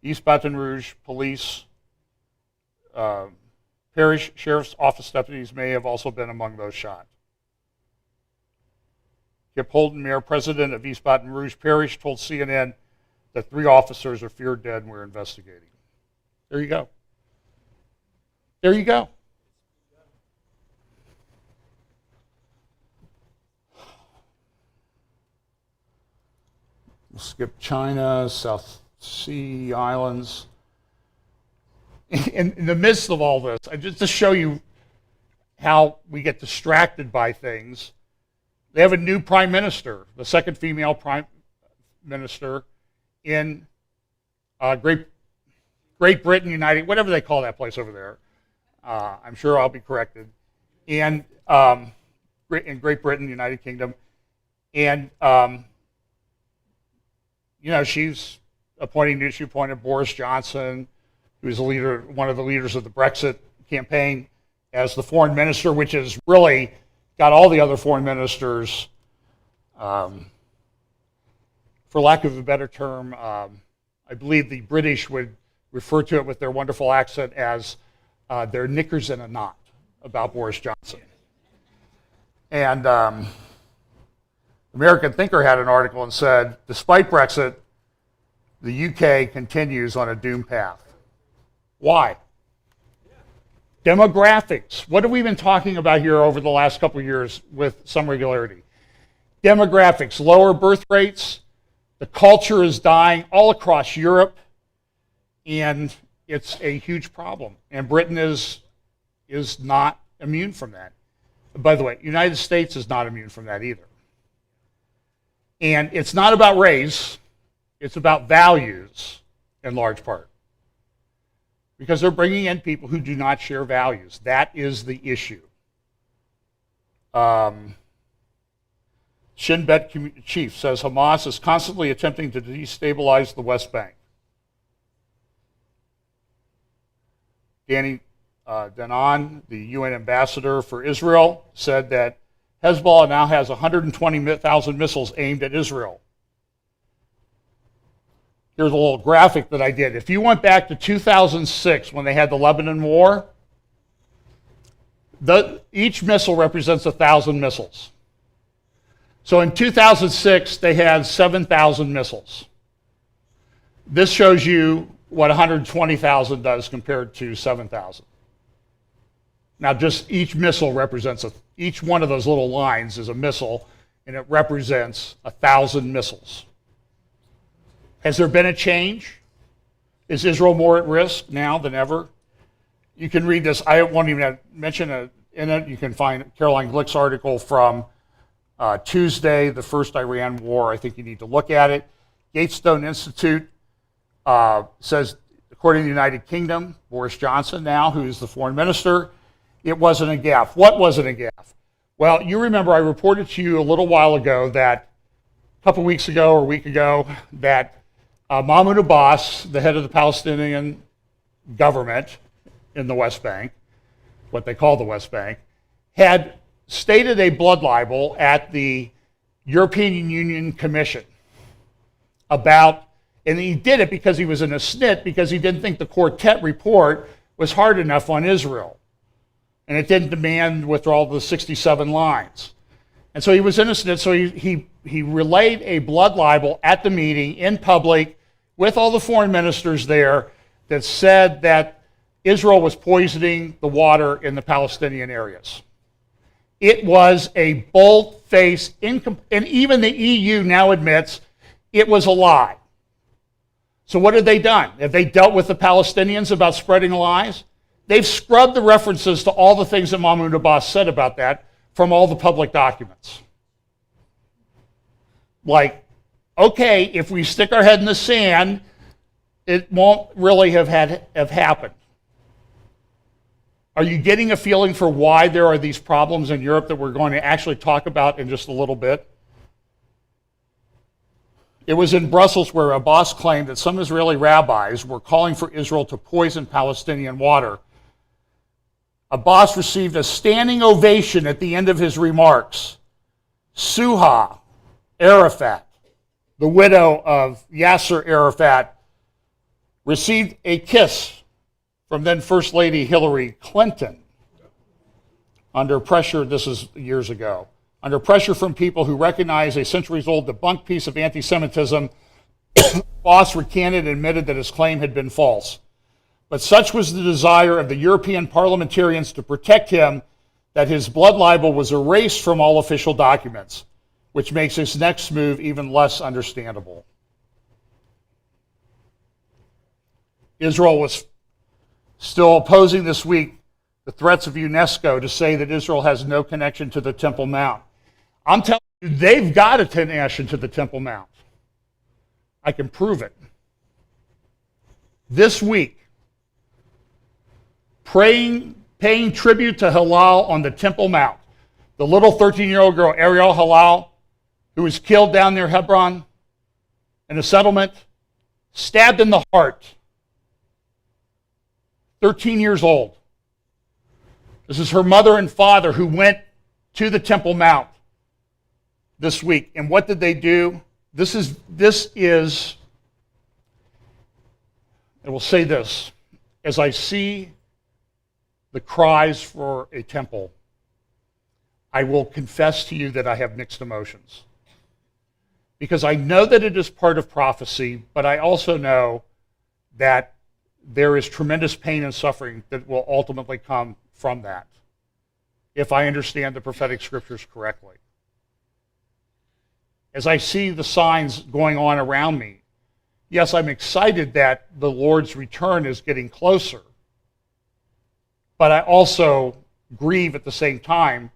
East Baton Rouge police parish sheriff's office deputies may have also been among those shot. Kip Holden, mayor president of East Baton Rouge Parish, told CNN that 3 officers are feared dead and we're investigating. There you go. There you go. We'll skip China, South Sea Islands. In the midst of all this, just to show you how we get distracted by things, they have a new prime minister, the second female prime minister in Great Britain, United, whatever they call that place over there. I'm sure I'll be corrected. And in Great Britain, United Kingdom, and she appointed Boris Johnson, who is one of the leaders of the Brexit campaign, as the foreign minister, which has really got all the other foreign ministers, for lack of a better term, I believe the British would refer to it with their wonderful accent as their knickers in a knot about Boris Johnson. And American Thinker had an article and said, despite Brexit, the UK continues on a doomed path. Why? Demographics. What have we been talking about here over the last couple of years with some regularity? Demographics, lower birth rates, the culture is dying all across Europe, and it's a huge problem. And Britain is not immune from that. By the way, United States is not immune from that either. And it's not about race, it's about values in large part. Because they're bringing in people who do not share values. That is the issue. Shin Bet chief says Hamas is constantly attempting to destabilize the West Bank. Danny Danon, the UN ambassador for Israel, said that Hezbollah now has 120,000 missiles aimed at Israel. Here's a little graphic that I did. If you went back to 2006 when they had the Lebanon War, each missile represents 1,000 missiles. So in 2006, they had 7,000 missiles. This shows you what 120,000 does compared to 7,000. Now, just each missile represents, each one of those little lines is a missile, and it represents 1,000 missiles. Has there been a change? Is Israel more at risk now than ever? You can read this. I won't even mention it in it. You can find Caroline Glick's article from Tuesday, the first Iran war. I think you need to look at it. Gatestone Institute says, according to the United Kingdom, Boris Johnson now, who's the foreign minister, it wasn't a gaffe. What wasn't a gaffe? Well, you remember I reported to you a little while ago that, a couple weeks ago or a week ago, that Mahmoud Abbas, the head of the Palestinian government in the West Bank, what they call the West Bank, had stated a blood libel at the European Union Commission about, and he did it because he was in a snit, because he didn't think the quartet report was hard enough on Israel. And it didn't demand withdrawal of the 67 lines. And so he was in a snit, so he relayed a blood libel at the meeting in public with all the foreign ministers there that said that Israel was poisoning the water in the Palestinian areas. It was a bold-faced, and even the EU now admits it was a lie. So what have they done? Have they dealt with the Palestinians about spreading lies? They've scrubbed the references to all the things that Mahmoud Abbas said about that from all the public documents. Like, okay, if we stick our head in the sand, it won't really have happened. Are you getting a feeling for why there are these problems in Europe that we're going to actually talk about in just a little bit? It was in Brussels where Abbas claimed that some Israeli rabbis were calling for Israel to poison Palestinian water. Abbas received a standing ovation at the end of his remarks. Suha Arafat, the widow of Yasser Arafat, received a kiss from then First Lady Hillary Clinton under pressure, this is years ago, under pressure from people who recognize a centuries-old debunked piece of anti-Semitism. Abbas recanted and admitted that his claim had been false. But such was the desire of the European parliamentarians to protect him that his blood libel was erased from all official documents, which makes his next move even less understandable. Israel was still opposing this week the threats of UNESCO to say that Israel has no connection to the Temple Mount. I'm telling you, they've got a connection to the Temple Mount. I can prove it. This week, paying tribute to Hillel on the Temple Mount, the little 13-year-old girl, Ariel Hillel, who was killed down near Hebron in a settlement, stabbed in the heart, 13 years old. This is her mother and father who went to the Temple Mount this week. And what did they do? This is, I will say this, as I see the cries for a temple, I will confess to you that I have mixed emotions. Because I know that it is part of prophecy, but I also know that there is tremendous pain and suffering that will ultimately come from that, if I understand the prophetic scriptures correctly. As I see the signs going on around me, yes, I'm excited that the Lord's return is getting closer, but I also grieve at the same time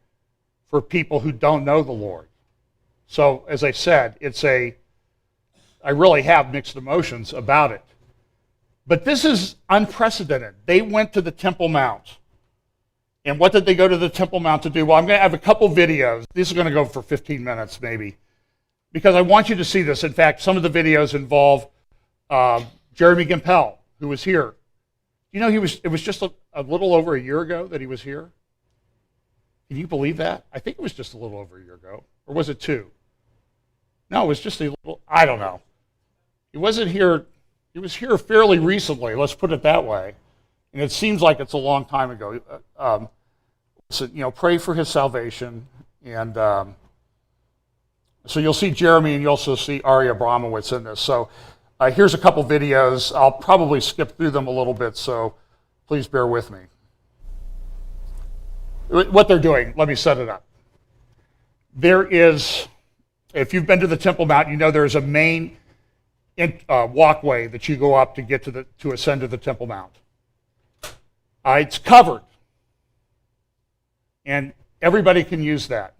for people who don't know the Lord. So, as I said, I really have mixed emotions about it. But this is unprecedented. They went to the Temple Mount. And what did they go to the Temple Mount to do? Well, I'm going to have a couple videos. These are going to go for 15 minutes maybe, because I want you to see this. In fact, some of the videos involve Jeremy Gimpel, who was here. You know, it was just a little over a year ago that he was here. Can you believe that? I think it was just a little over a year ago. Or was it 2? No, it was just a little, I don't know. He wasn't here. He was here fairly recently, let's put it that way. And it seems like it's a long time ago. So, pray for his salvation. And so you'll see Jeremy and you'll also see Ari Abramowitz in this. So here's a couple videos. I'll probably skip through them a little bit, so please bear with me. What they're doing, let me set it up. There is, if you've been to the Temple Mount, you know there's a main walkway that you go up to get to ascend to the Temple Mount. It's covered, and everybody can use that.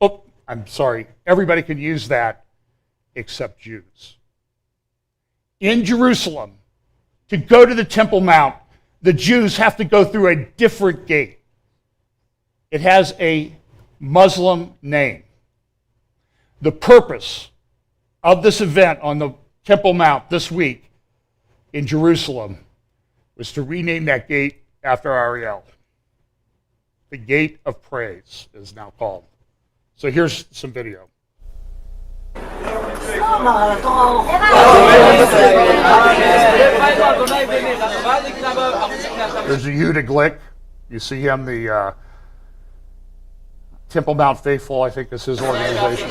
Oh, I'm sorry. Everybody can use that except Jews. In Jerusalem, to go to the Temple Mount, the Jews have to go through a different gate. It has a Muslim name. The purpose of this event on the Temple Mount this week in Jerusalem was to rename that gate after Ariel. The Gate of Praise is now called. So here's some video. There's a Yehuda Glick. You see him, the Temple Mount Faithful, I think is his organization.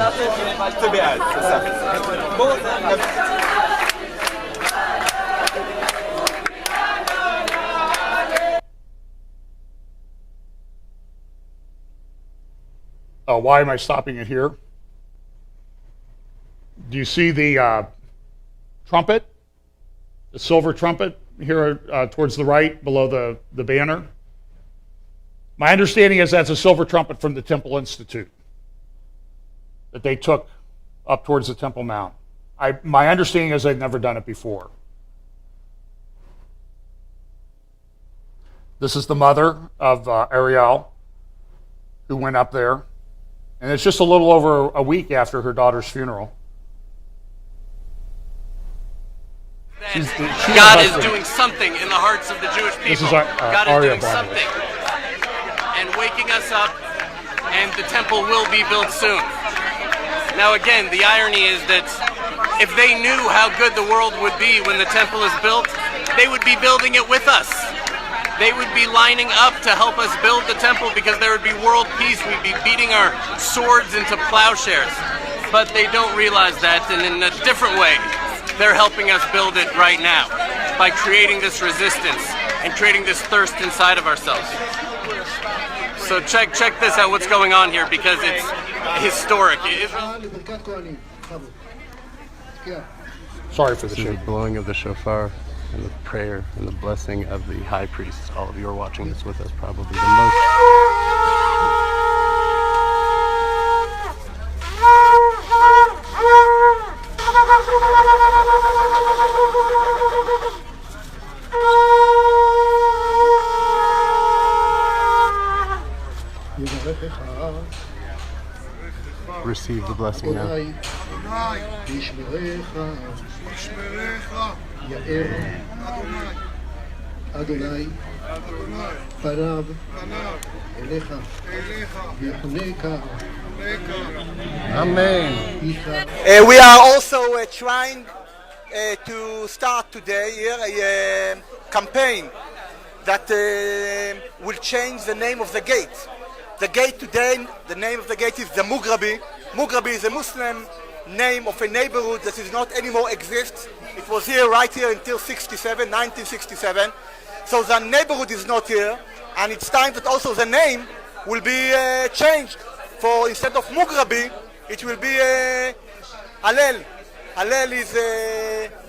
Why am I stopping it here? Do you see the trumpet, the silver trumpet here towards the right below the banner? My understanding is that's a silver trumpet from the Temple Institute that they took up towards the Temple Mount. My understanding is they've never done it before. This is the mother of Ariel, who went up there. And it's just a little over a week after her daughter's funeral. God is doing something in the hearts of the Jewish people. This is God is doing something and waking us up, and the temple will be built soon. Now again, the irony is that if they knew how good the world would be when the temple is built, they would be building it with us. They would be lining up to help us build the temple because there would be world peace. We'd be beating our swords into plowshares. But they don't realize that, and in a different way, they're helping us build it right now. by creating this resistance and creating this thirst inside of ourselves. So check this out, what's going on here, because it's historic. Sorry for the This is shake. the blowing of the shofar and the prayer and the blessing of the high priest. All of you are watching this with us, probably the most. Receive the blessing now. אדוני, פניו אליך, ויחונק. Amen. We are also trying to start today here a campaign that will change the name of the gate. The gate today, the name of the gate is the Mughrabi. Mughrabi is a Muslim name of a neighborhood that is not anymore exists. It was here, right here until 1967. So the neighborhood is not here, and it's time that also the name will be changed. For instead of Mughrabi, it will be Hallel. Hallel is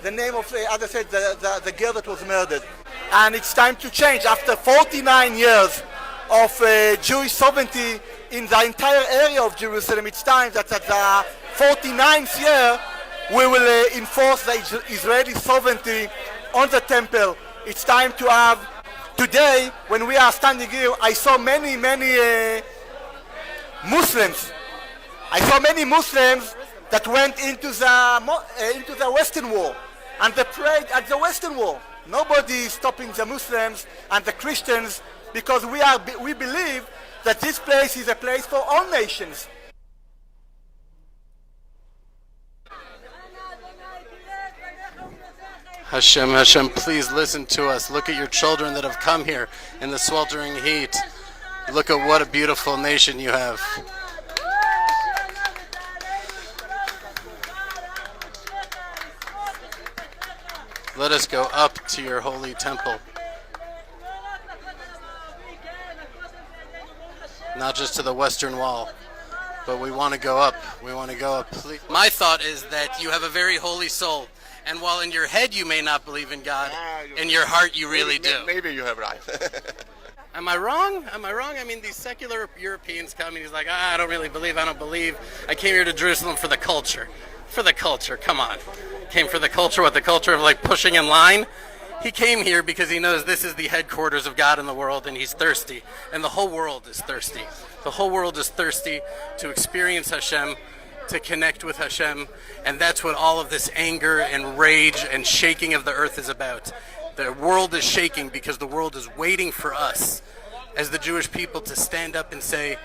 the name of, as I said, the girl that was murdered. And it's time to change. After 49 years of Jewish sovereignty in the entire area of Jerusalem, it's time that at the 49th year we will enforce the Israeli sovereignty on the temple. It's time to have, today when we are standing here, I saw many Muslims. I saw many Muslims that went into the Western Wall, and they prayed at the Western Wall. Nobody is stopping the Muslims and the Christians, because we believe that this place is a place for all nations. Hashem, Hashem, please listen to us. Look at your children that have come here in the sweltering heat. Look at what a beautiful nation you have. Let us go up to your holy temple. Not just to the Western Wall, but we want to go up. We want to go up. Please. My thought is that you have a very holy soul. And while in your head you may not believe in God, in your heart you really do. Maybe you have right. Am I wrong? Am I wrong? I mean, these secular Europeans come and he's like, I don't really believe, I don't believe. I came here to Jerusalem for the culture. For the culture, come on. Came for the culture, what, the culture of like pushing in line? He came here because he knows this is the headquarters of God in the world, and he's thirsty. And the whole world is thirsty. The whole world is thirsty to experience Hashem, to connect with Hashem, and that's what all of this anger and rage and shaking of the earth is about. The world is shaking because the world is waiting for us, as the Jewish people, to stand up and say,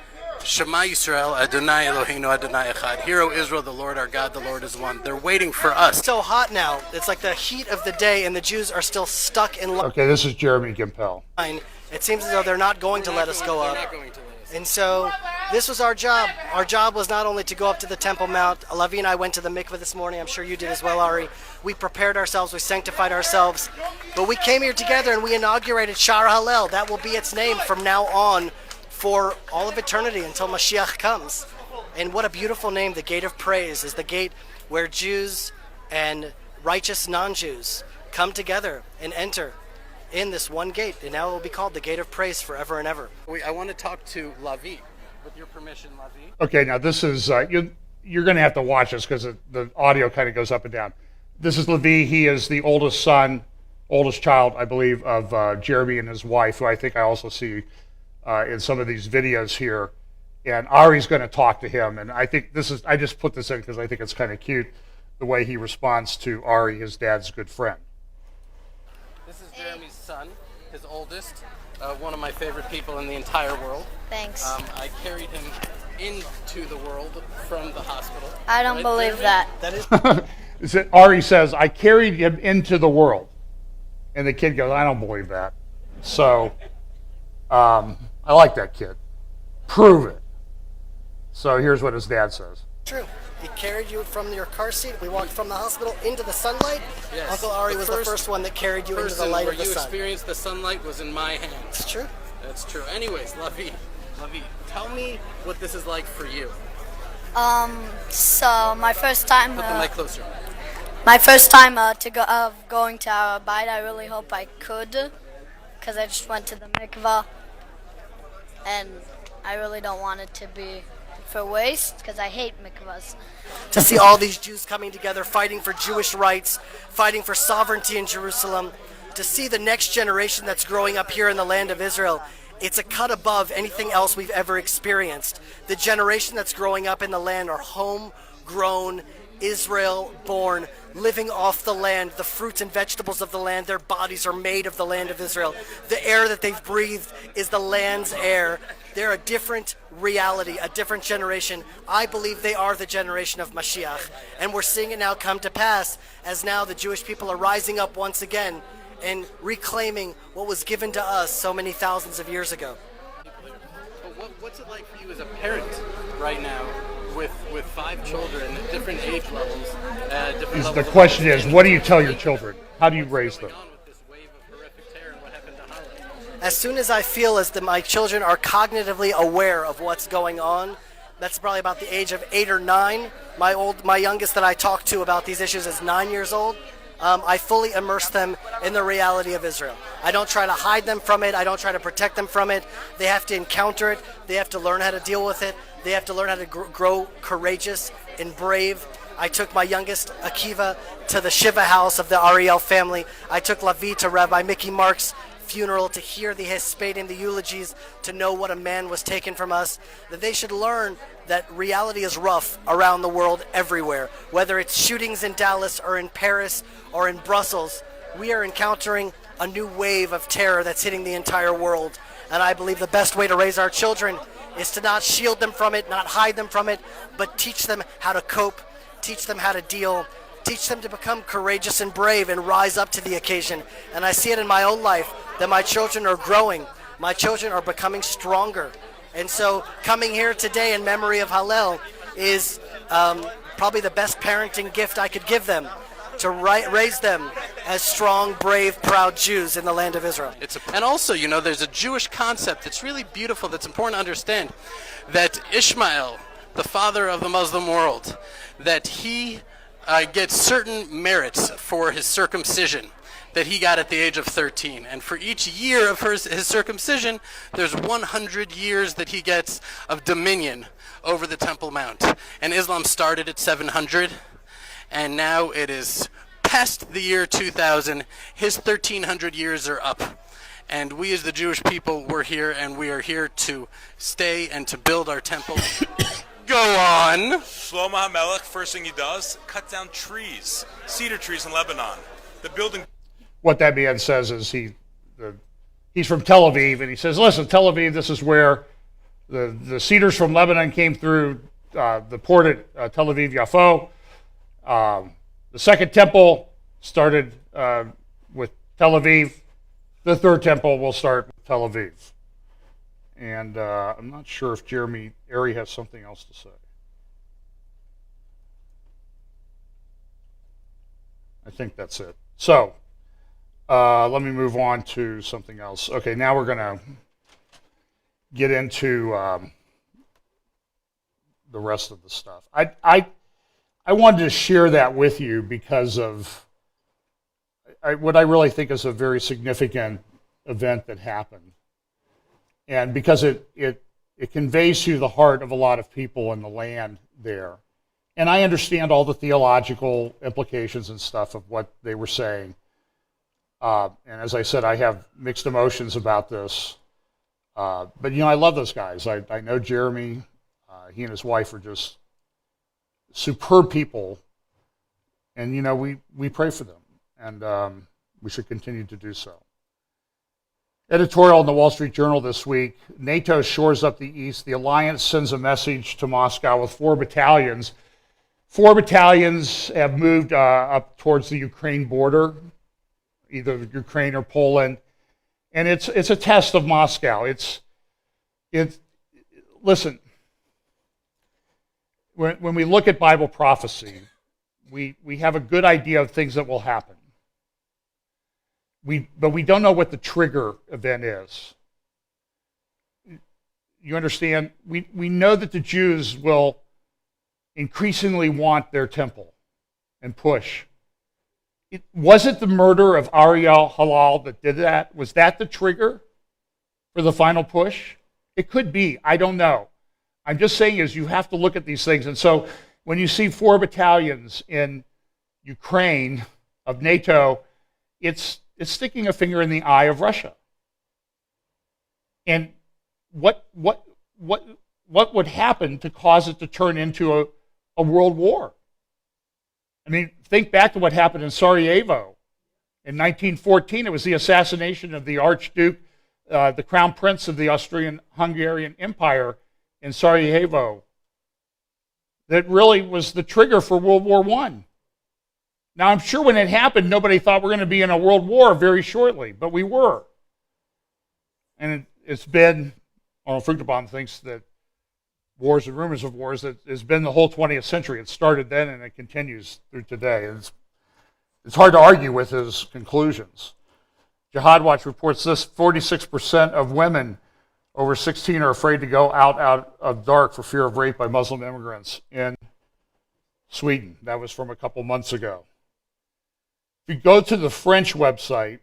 Shema Yisrael, Adonai Eloheinu, Adonai Echad. Hear, O Israel, the Lord our God, the Lord is one. They're waiting for us. It's so hot now. It's like the heat of the day, and the Jews are still stuck in line. Okay, this is Jeremy Gimpel. It seems as though they're not going to let us go up. And so this was our job. Our job was not only to go up to the Temple Mount. Lavi and I went to the mikveh this morning. I'm sure you did as well, Ari. We prepared ourselves. We sanctified ourselves. But we came here together and we inaugurated Shar Hallel. That will be its name from now on for all of eternity until Mashiach comes. And what a beautiful name. The Gate of Praise is the gate where Jews and righteous non-Jews come together and enter in this one gate, and now it will be called the Gate of Praise forever and ever. I want to talk to Lavi, with your permission, Lavi. Okay, now this is, you're going to have to watch this because the audio kind of goes up and down. This is Levi. He is the oldest child, I believe, of Jeremy and his wife, who I think I also see in some of these videos here. And Ari's going to talk to him, and I think I just put this in because I think it's kind of cute, the way he responds to Ari, his dad's good friend. This is Jeremy's son, his oldest, one of my favorite people in the entire world. Thanks. I carried him into the world from the hospital. I don't believe that. Ari says, I carried him into the world. And the kid goes, I don't believe that. So, I like that kid. Prove it. So here's what his dad says. True. He carried you from your car seat. We walked from the hospital into the sunlight. Yes. Uncle Ari was the first one that carried you into the light of the sun. Where you experienced the sunlight was in my hands. It's true. That's true. Anyways, Lavi, tell me what this is like for you. So my first time. Put the mic closer. My first time going to our Abide, I really hope I could, because I just went to the mikvah, and I really don't want it to be for waste, because I hate mikvahs. To see all these Jews coming together, fighting for Jewish rights, fighting for sovereignty in Jerusalem, to see the next generation that's growing up here in the land of Israel, it's a cut above anything else we've ever experienced. The generation that's growing up in the land are homegrown, Israel-born, living off the land, the fruits and vegetables of the land. Their bodies are made of the land of Israel. The air that they've breathed is the land's air. They're a different reality, a different generation. I believe they are the generation of Mashiach. And we're seeing it now come to pass as now the Jewish people are rising up once again and reclaiming what was given to us so many thousands of years ago. What's it like for you as a parent right now with 5 children at different age levels? The question is, what do you tell your children? How do you raise them? As soon as I feel as that my children are cognitively aware of what's going on, that's probably about the age of 8 or 9. My youngest that I talk to about these issues is 9 years old. I fully immerse them in the reality of Israel. I don't try to hide them from it. I don't try to protect them from it. They have to encounter it. They have to learn how to deal with it. They have to learn how to grow courageous and brave. I took my youngest, Akiva, to the Shiva house of the Ariel family. I took Lavi to Rabbi Mickey Mark's funeral to hear the hesped and the eulogies, to know what a man was taken from us, that they should learn that reality is rough around the world everywhere. Whether it's shootings in Dallas or in Paris or in Brussels, we are encountering a new wave of terror that's hitting the entire world. And I believe the best way to raise our children is to not shield them from it, not hide them from it, but teach them how to cope, teach them how to deal, teach them to become courageous and brave and rise up to the occasion. And I see it in my own life that my children are growing. My children are becoming stronger. And so coming here today in memory of Hallel is probably the best parenting gift I could give them, to raise them as strong, brave, proud Jews in the land of Israel. And also, there's a Jewish concept that's really beautiful, that's important to understand, that Ishmael, the father of the Muslim world, that he gets certain merits for his circumcision that he got at the age of 13. And for each year of his circumcision, there's 100 years that he gets of dominion over the Temple Mount. And Islam started at 700, and now it is past the year 2000. His 1300 years are up. And we as the Jewish people, we're here, and we are here to stay and to build our temple. Go on. Shlomo HaMelech, first thing he does, cut down trees, cedar trees in Lebanon. The building. What that man says is he's from Tel Aviv, and he says, listen, Tel Aviv, this is where the cedars from Lebanon came through the port at Tel Aviv Yafo. The second temple started with Tel Aviv. The third temple will start with Tel Aviv. And I'm not sure if Jeremy Airy has something else to say. I think that's it. So let me move on to something else. Okay, now we're going to get into the rest of the stuff. I wanted to share that with you because of what I really think is a very significant event that happened. And because it conveys to the heart of a lot of people in the land there. And I understand all the theological implications and stuff of what they were saying. And as I said, I have mixed emotions about this. But, I love those guys. I know Jeremy. He and his wife are just superb people. And, we pray for them. And we should continue to do so. Editorial in the Wall Street Journal this week: NATO shores up the east. The alliance sends a message to Moscow with 4 battalions. 4 battalions have moved up towards the Ukraine border, either Ukraine or Poland, and it's a test of Moscow. Listen, when we look at Bible prophecy, we have a good idea of things that will happen. But we don't know what the trigger event is. You understand? We know that the Jews will increasingly want their temple and push. Was it the murder of Ariel Halal that did that? Was that the trigger for the final push? It could be. I don't know. I'm just saying is you have to look at these things. And so when you see 4 battalions in Ukraine of NATO, it's sticking a finger in the eye of Russia. And what would happen to cause it to turn into a world war? I mean, think back to what happened in Sarajevo in 1914. It was the assassination of the Archduke, the Crown Prince of the Austrian-Hungarian Empire in Sarajevo. That really was the trigger for World War I. Now, I'm sure when it happened, nobody thought we're going to be in a world war very shortly, but we were. And it's been, Arnold Fruchtenbaum thinks that wars and rumors of wars, that has been the whole 20th century. It started then and it continues through today. And it's hard to argue with his conclusions. Jihad Watch reports this: 46% of women over 16 are afraid to go out of dark for fear of rape by Muslim immigrants in Sweden. That was from a couple months ago. If you go to the French website,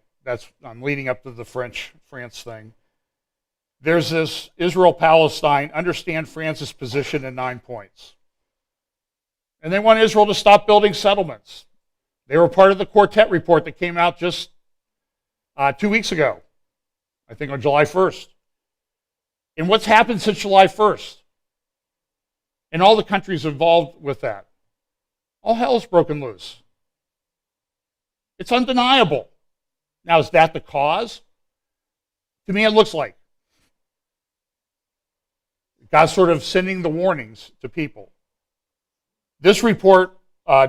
I'm leading up to the France thing, there's this Israel-Palestine, understand France's position in 9 points. And they want Israel to stop building settlements. They were part of the quartet report that came out just 2 weeks ago, I think on July 1st. And what's happened since July 1st? And all the countries involved with that. All hell's broken loose. It's undeniable. Now, is that the cause? To me, it looks like. God's sort of sending the warnings to people. This report,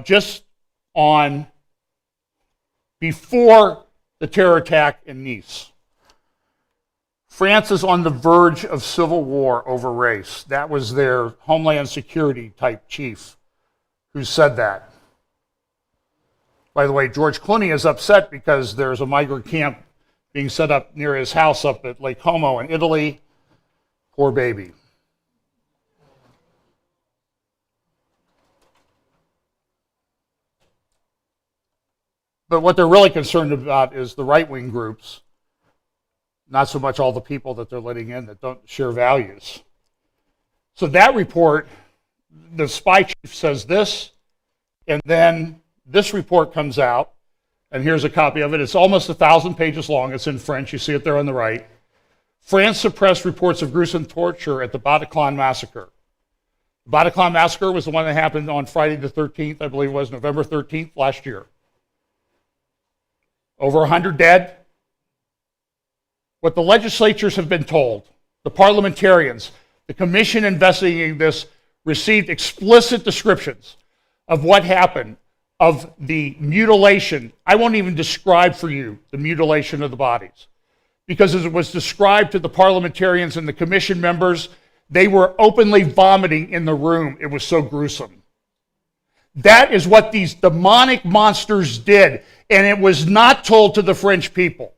just on before the terror attack in Nice. France is on the verge of civil war over race. That was their Homeland Security type chief who said that. By the way, George Clooney is upset because there's a migrant camp being set up near his house up at Lake Como in Italy. Poor baby. But what they're really concerned about is the right-wing groups, not so much all the people that they're letting in that don't share values. So that report, the spy chief says this, and then this report comes out, and here's a copy of it. It's almost 1,000 pages long. It's in French. You see it there on the right. France suppressed reports of gruesome torture at the Bataclan massacre. The Bataclan massacre was the one that happened on Friday the 13th, I believe it was November 13th last year. Over 100 dead. What the legislatures have been told, the parliamentarians, the commission investigating this received explicit descriptions of what happened, of the mutilation. I won't even describe for you the mutilation of the bodies, because as it was described to the parliamentarians and the commission members, they were openly vomiting in the room. It was so gruesome. That is what these demonic monsters did, and it was not told to the French people.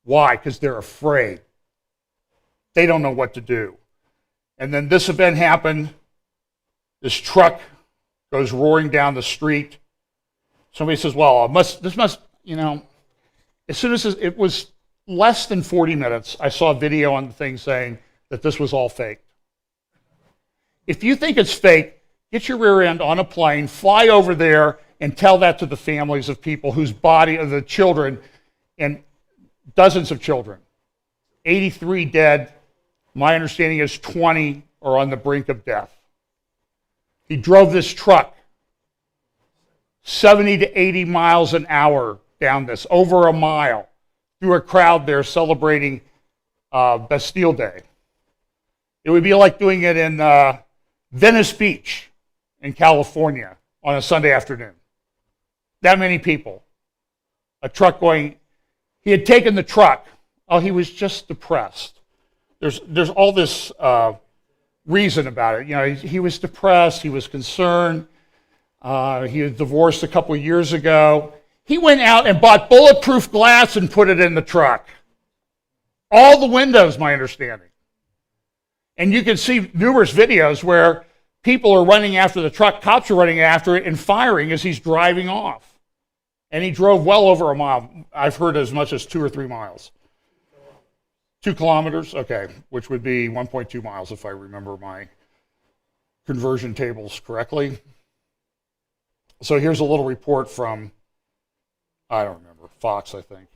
Why? Because they're afraid. They don't know what to do. And then this event happened. This truck goes roaring down the street. Somebody says, well, this must, as soon as it was less than 40 minutes, I saw a video on the thing saying that this was all fake. If you think it's fake, get your rear end on a plane, fly over there, and tell that to the families of people whose body, of the children, and dozens of children. 83 dead. My understanding is 20 are on the brink of death. He drove this truck 70 to 80 miles an hour down this, over a mile, through a crowd there celebrating Bastille Day. It would be like doing it in Venice Beach in California on a Sunday afternoon. That many people. A truck going. He had taken the truck. Oh, he was just depressed. There's all this reason about it. You know, he was depressed, he was concerned, he was divorced a couple of years ago. He went out and bought bulletproof glass and put it in the truck. All the windows, my understanding. And you can see numerous videos where people are running after the truck, cops are running after it and firing as he's driving off. And he drove well over a mile. I've heard as much as 2 or 3 miles. 2 kilometers? Okay, which would be 1.2 miles if I remember my conversion tables correctly. So here's a little report from, I don't remember, Fox, I think.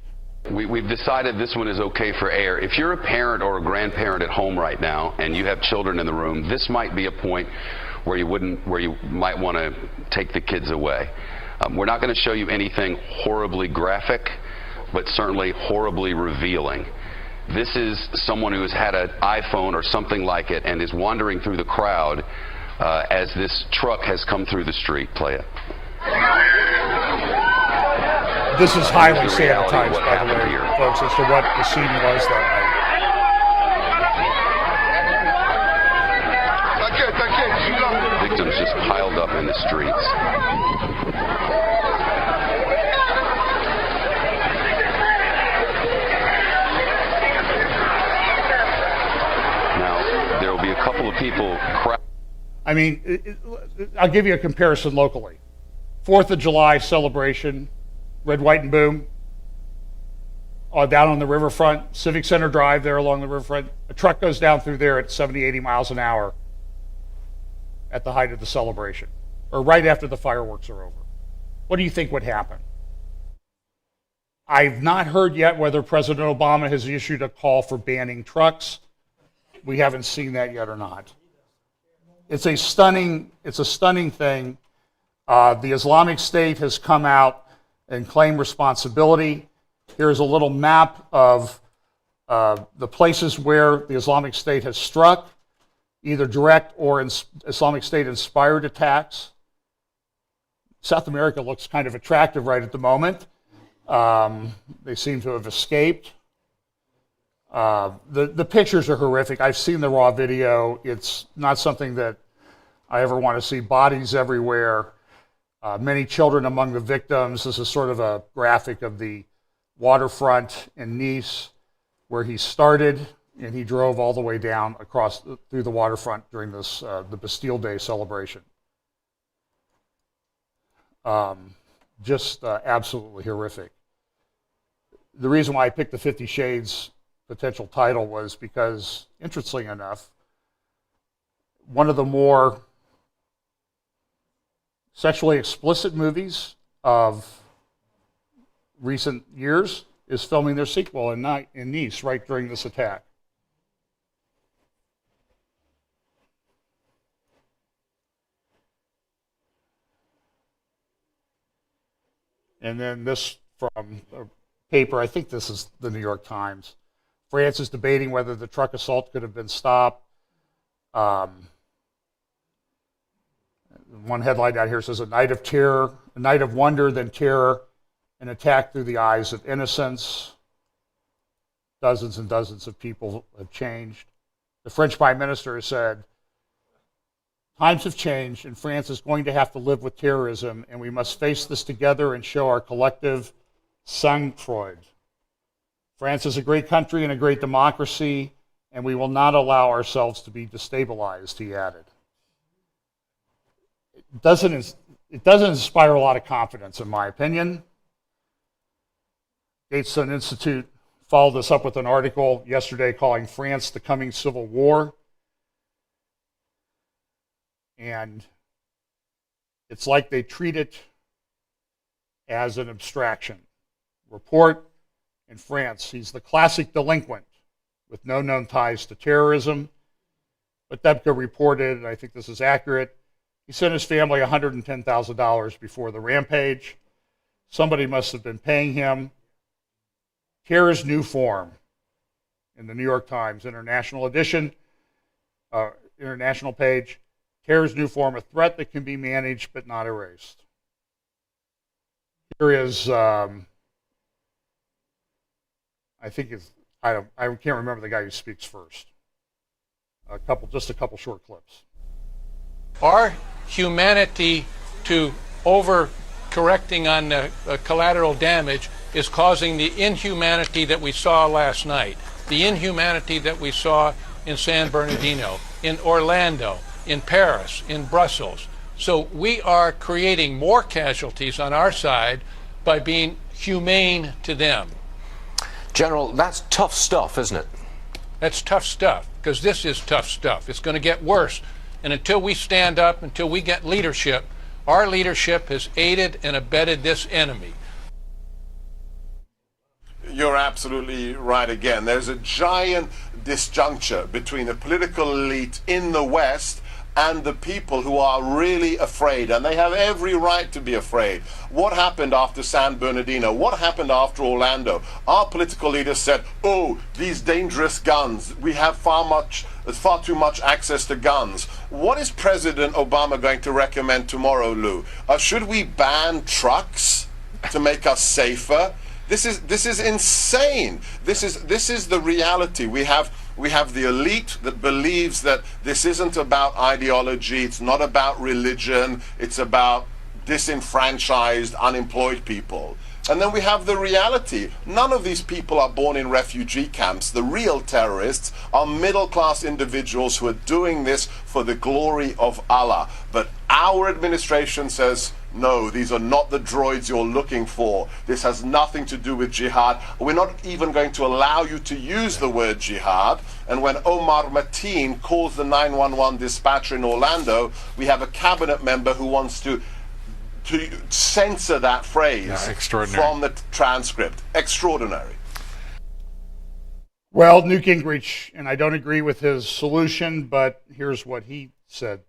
We've decided this one is okay for air. If you're a parent or a grandparent at home right now and you have children in the room, this might be a point where you might want to take the kids away. We're not going to show you anything horribly graphic, but certainly horribly revealing. This is someone who has had an iPhone or something like it and is wandering through the crowd as this truck has come through the street. Play it. This is highly sanitized, by the way, folks, as to what the scene was that night. Victims just piled up in the streets. Now, there will be a couple of people. I mean, I'll give you a comparison locally. 4th of July celebration. Red, white, and boom. Down on the riverfront, Civic Center Drive there along the riverfront. A truck goes down through there at 70, 80 miles an hour at the height of the celebration, or right after the fireworks are over. What do you think would happen? I've not heard yet whether President Obama has issued a call for banning trucks. We haven't seen that yet or not. It's a stunning thing. The Islamic State has come out and claim responsibility. Here's a little map of the places where the Islamic State has struck, either direct or Islamic State-inspired attacks. South America looks kind of attractive right at the moment. They seem to have escaped. The pictures are horrific. I've seen the raw video. It's not something that I ever want to see. Bodies everywhere. Many children among the victims. This is sort of a graphic of the waterfront in Nice, where he started, and he drove all the way down across through the waterfront during this the Bastille Day celebration. Just absolutely horrific. The reason why I picked the 50 Shades potential title was because, interestingly enough, one of the more sexually explicit movies of recent years is filming their sequel in Nice right during this attack. And then this from a paper, I think this is the New York Times. France is debating whether the truck assault could have been stopped. One headline down here says, a night of terror, a night of wonder, then terror, an attack through the eyes of innocence. Dozens and dozens of people have changed. The French Prime Minister has said, times have changed, and France is going to have to live with terrorism, and we must face this together and show our collective sang-froid. France is a great country and a great democracy, and we will not allow ourselves to be destabilized, he added. It doesn't inspire a lot of confidence, in my opinion. Gatestone Institute followed this up with an article yesterday calling France the coming civil war. And it's like they treat it as an abstraction. Report in France, he's the classic delinquent with no known ties to terrorism. But Debka reported, and I think this is accurate, he sent his family $110,000 before the rampage. Somebody must have been paying him. Terror's new form in the New York Times International Edition, international page. Terror's new form, a threat that can be managed but not erased. Here is, I think it's, I can't remember the guy who speaks first. just a couple short clips. Our humanity to over-correcting on the collateral damage is causing the inhumanity that we saw last night, the inhumanity that we saw in San Bernardino, in Orlando, in Paris, in Brussels. So we are creating more casualties on our side by being humane to them. General, that's tough stuff, isn't it? That's tough stuff, because this is tough stuff. It's going to get worse. And until we stand up, until we get leadership, our leadership has aided and abetted this enemy. You're absolutely right again. There's a giant disjuncture between the political elite in the West and the people who are really afraid, and they have every right to be afraid. What happened after San Bernardino? What happened after Orlando? Our political leaders said, oh, these dangerous guns, we have far too much access to guns. What is President Obama going to recommend tomorrow, Lou? Should we ban trucks to make us safer? This is insane. This is the reality. We have the elite that believes that this isn't about ideology, it's not about religion, it's about disenfranchised, unemployed people. And then we have the reality. None of these people are born in refugee camps. The real terrorists are middle-class individuals who are doing this for the glory of Allah. But our administration says, no, these are not the droids you're looking for. This has nothing to do with jihad. We're not even going to allow you to use the word jihad. And when Omar Mateen calls the 911 dispatcher in Orlando, we have a cabinet member who wants to censor that phrase from the transcript. Extraordinary. Well, Newt Gingrich, and I don't agree with his solution, but here's what he said.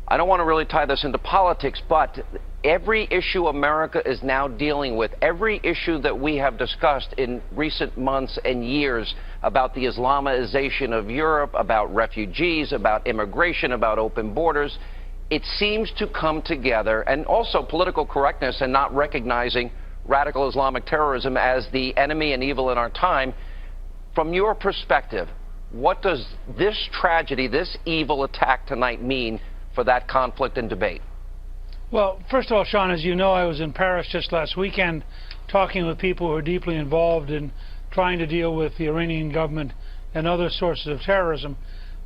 I don't want to really tie this into politics, but every issue America is now dealing with, every issue that we have discussed in recent months and years about the Islamization of Europe, about refugees, about immigration, about open borders, it seems to come together, and also political correctness and not recognizing radical Islamic terrorism as the enemy and evil in our time. From your perspective, what does this tragedy, this evil attack tonight mean for that conflict and debate? Well, first of all, Sean, as you know, I was in Paris just last weekend talking with people who are deeply involved in trying to deal with the Iranian government and other sources of terrorism.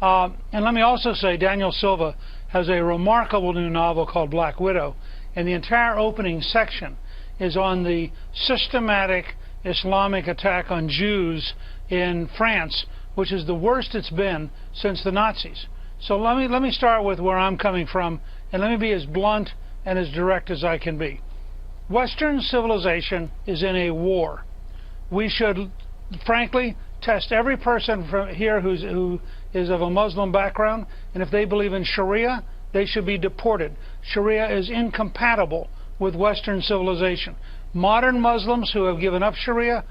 And let me also say, Daniel Silva has a remarkable new novel called Black Widow, and the entire opening section is on the systematic Islamic attack on Jews in France, which is the worst it's been since the Nazis. So let me start with where I'm coming from, and let me be as blunt and as direct as I can be. Western civilization is in a war. We should, frankly, test every person from here who is of a Muslim background, and if they believe in Sharia, they should be deported. Sharia is incompatible with Western civilization. Modern Muslims who have given up Sharia,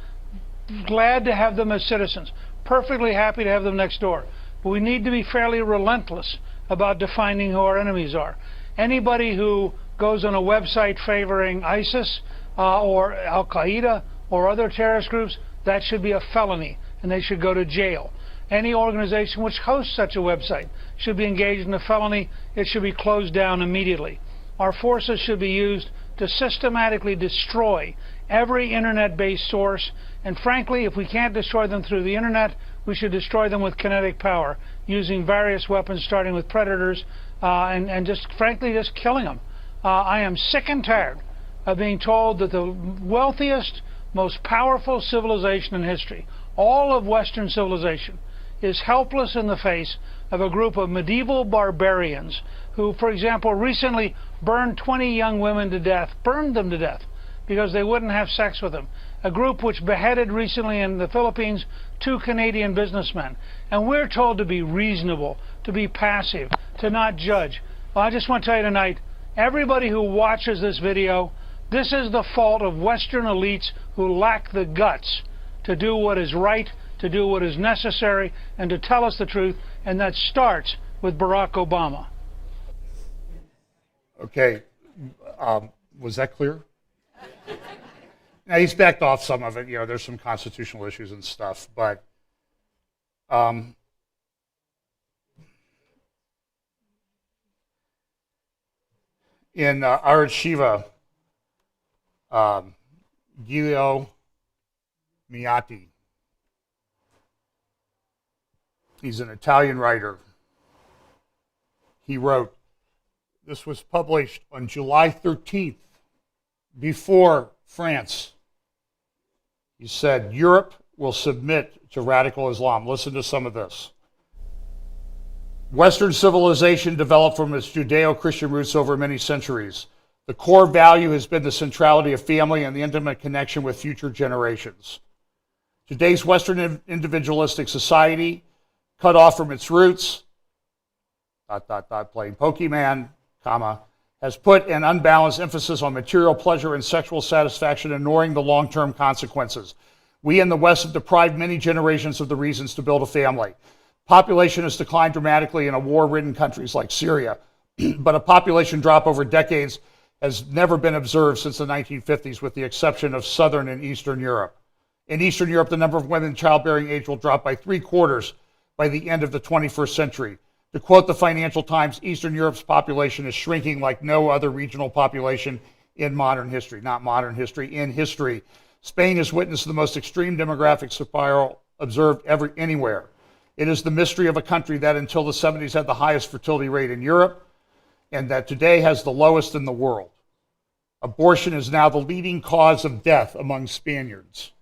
glad to have them as citizens, perfectly happy to have them next door. But we need to be fairly relentless about defining who our enemies are. Anybody who goes on a website favoring ISIS or Al-Qaeda or other terrorist groups, that should be a felony, and they should go to jail. Any organization which hosts such a website should be engaged in a felony. It should be closed down immediately. Our forces should be used to systematically destroy every internet-based source, and frankly, if we can't destroy them through the internet, we should destroy them with kinetic power, using various weapons, starting with predators, and just frankly just killing them. I am sick and tired of being told that the wealthiest, most powerful civilization in history, all of Western civilization, is helpless in the face of a group of medieval barbarians who, for example, recently burned 20 young women to death, burned them to death, because they wouldn't have sex with them. A group which beheaded recently in the Philippines 2 Canadian businessmen. And we're told to be reasonable, to be passive, to not judge. Well, I just want to tell you tonight, everybody who watches this video, this is the fault of Western elites who lack the guts to do what is right, to do what is necessary, and to tell us the truth, and that starts with Barack Obama. Okay, was that clear? Now, he's backed off some of it. You know, there's some constitutional issues and stuff, but in Art Shiva, Giulio Miatti. He's an Italian writer. He wrote, this was published on July 13th, before France. He said, Europe will submit to radical Islam. Listen to some of this. Western civilization developed from its Judeo-Christian roots over many centuries. The core value has been the centrality of family and the intimate connection with future generations. Today's Western individualistic society, cut off from its roots, playing Pokemon, has put an unbalanced emphasis on material pleasure and sexual satisfaction, ignoring the long-term consequences. We in the West have deprived many generations of the reasons to build a family. Population has declined dramatically in war-ridden countries like Syria, but a population drop over decades has never been observed since the 1950s, with the exception of Southern and Eastern Europe. In Eastern Europe, the number of women in childbearing age will drop by 3/4 by the end of the 21st century. To quote the Financial Times, Eastern Europe's population is shrinking like no other regional population in modern history. Not modern history, in history. Spain has witnessed the most extreme demographic spiral observed anywhere. It is the mystery of a country that until the 70s had the highest fertility rate in Europe and that today has the lowest in the world. Abortion is now the leading cause of death among Spaniards.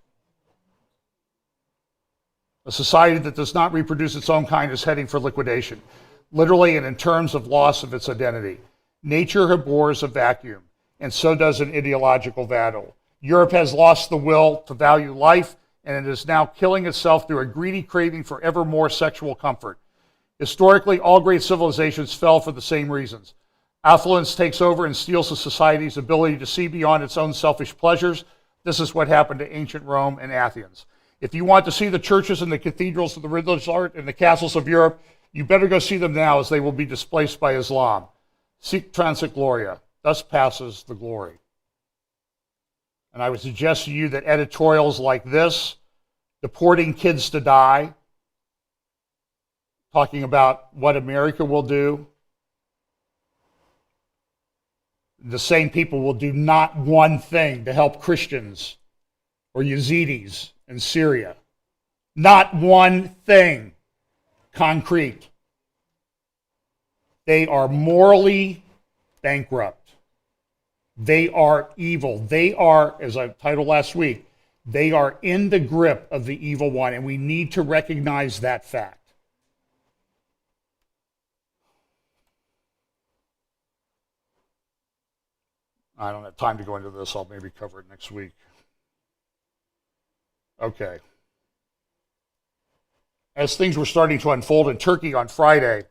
A society that does not reproduce its own kind is heading for liquidation, literally and in terms of loss of its identity. Nature abhors a vacuum, and so does an ideological battle. Europe has lost the will to value life, and it is now killing itself through a greedy craving for ever more sexual comfort. Historically, all great civilizations fell for the same reasons. Affluence takes over and steals a society's ability to see beyond its own selfish pleasures. This is what happened to ancient Rome and Athens. If you want to see the churches and the cathedrals of the religious art and the castles of Europe, you better go see them now, as they will be displaced by Islam. Sic transit gloria. Thus passes the glory. And I would suggest to you that editorials like this, deporting kids to die, talking about what America will do, the same people will do not one thing to help Christians or Yazidis in Syria. Not one thing concrete. They are morally bankrupt. They are evil. They are, as I titled last week, they are in the grip of the evil one, and we need to recognize that fact. I don't have time to go into this. I'll maybe cover it next week. Okay. As things were starting to unfold in Turkey on Friday,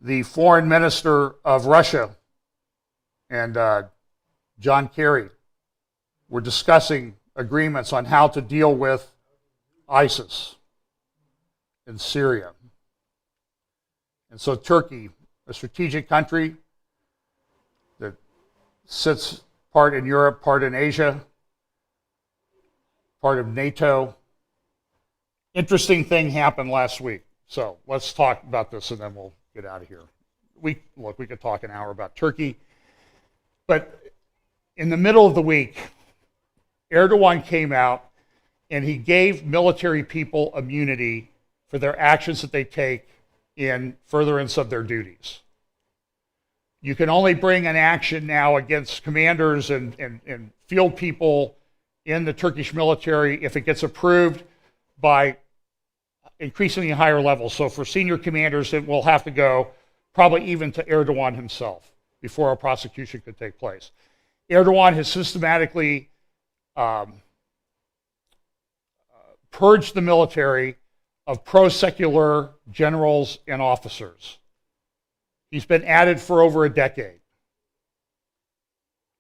the foreign minister of Russia and John Kerry were discussing agreements on how to deal with ISIS in Syria. And so Turkey, a strategic country that sits part in Europe, part in Asia, part of NATO. Interesting thing happened last week. So let's talk about this and then we'll get out of here. We could talk an hour about Turkey. But in the middle of the week, Erdogan came out and he gave military people immunity for their actions that they take in furtherance of their duties. You can only bring an action now against commanders and field people in the Turkish military if it gets approved by increasingly higher levels. So for senior commanders, it will have to go probably even to Erdogan himself before a prosecution could take place. Erdogan has systematically purged the military of pro-secular generals and officers. He's been at it for over a decade.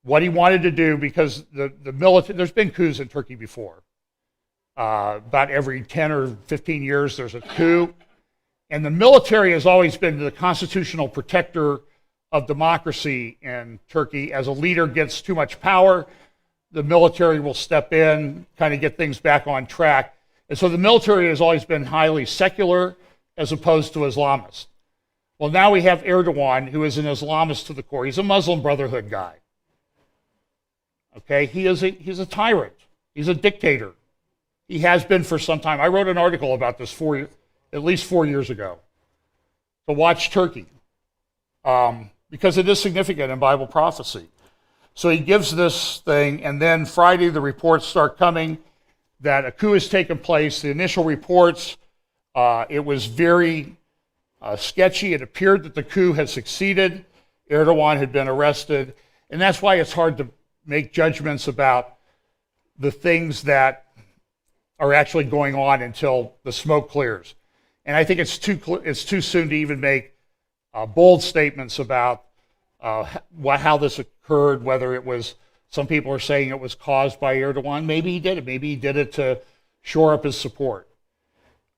What he wanted to do, because the military, there's been coups in Turkey before. About every 10 or 15 years, there's a coup. And the military has always been the constitutional protector of democracy in Turkey. As a leader gets too much power, the military will step in, kind of get things back on track. And so the military has always been highly secular as opposed to Islamist. Well, now we have Erdogan, who is an Islamist to the core. He's a Muslim Brotherhood guy. Okay, he's a tyrant. He's a dictator. He has been for some time. I wrote an article about this at least 4 years ago. So watch Turkey, because it is significant in Bible prophecy. So he gives this thing, and then Friday the reports start coming that a coup has taken place. The initial reports, it was very sketchy. It appeared that the coup had succeeded. Erdogan had been arrested. And that's why it's hard to make judgments about the things that are actually going on until the smoke clears. And I think it's too soon to even make bold statements about how this occurred, whether it was, some people are saying it was caused by Erdogan. Maybe he did it. Maybe he did it to shore up his support.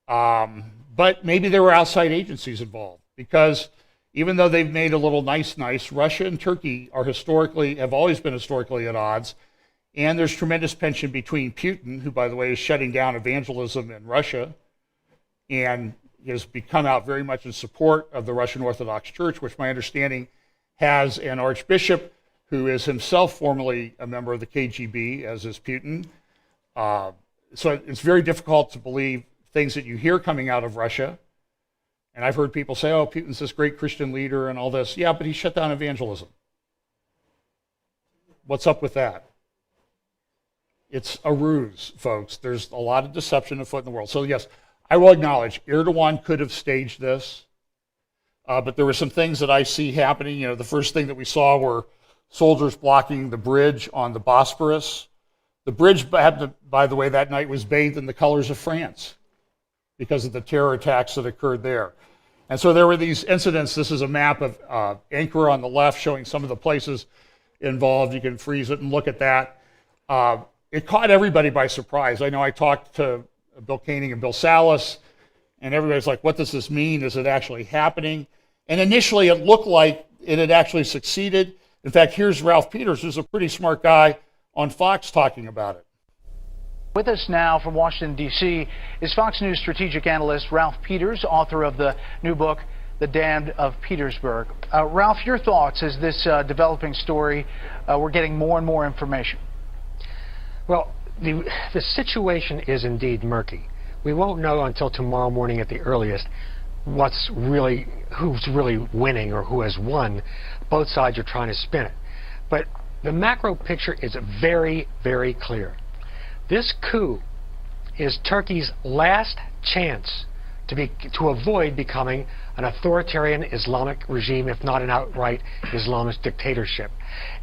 But maybe there were outside agencies involved, because even though they've made a little nice, Russia and Turkey have always been historically at odds. And there's tremendous tension between Putin, who, by the way, is shutting down evangelism in Russia and has come out very much in support of the Russian Orthodox Church, which my understanding has an archbishop who is himself formerly a member of the KGB, as is Putin. So it's very difficult to believe things that you hear coming out of Russia. And I've heard people say, oh, Putin's this great Christian leader and all this. Yeah, but he shut down evangelism. What's up with that? It's a ruse, folks. There's a lot of deception afoot in the world. So yes, I will acknowledge Erdogan could have staged this, but there were some things that I see happening. You know, the first thing that we saw were soldiers blocking the bridge on the Bosporus. The bridge, by the way, that night was bathed in the colors of France because of the terror attacks that occurred there. And so there were these incidents. This is a map of Ankara on the left showing some of the places involved. You can freeze it and look at that. It caught everybody by surprise. I know I talked to Bill Koenig and Bill Salas, and everybody's like, what does this mean? Is it actually happening? And initially it looked like it had actually succeeded. In fact, here's Ralph Peters, who's a pretty smart guy on Fox, talking about it. With us now from Washington, D.C. is Fox News strategic analyst Ralph Peters, author of the new book, The Damned of Petersburg. Ralph, your thoughts as this developing story, we're getting more and more information. Well, the situation is indeed murky. We won't know until tomorrow morning at the earliest who's really winning or who has won. Both sides are trying to spin it. But the macro picture is very, very clear. This coup is Turkey's last chance to avoid becoming an authoritarian Islamic regime, if not an outright Islamist dictatorship.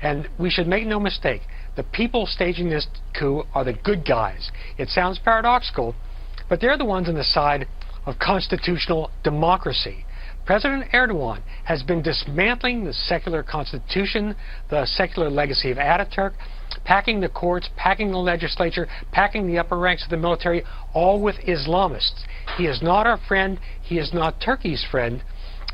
And we should make no mistake, the people staging this coup are the good guys. It sounds paradoxical, but they're the ones on the side of constitutional democracy. President Erdogan has been dismantling the secular constitution, the secular legacy of Ataturk, packing the courts, packing the legislature, packing the upper ranks of the military, all with Islamists. He is not our friend. He is not Turkey's friend.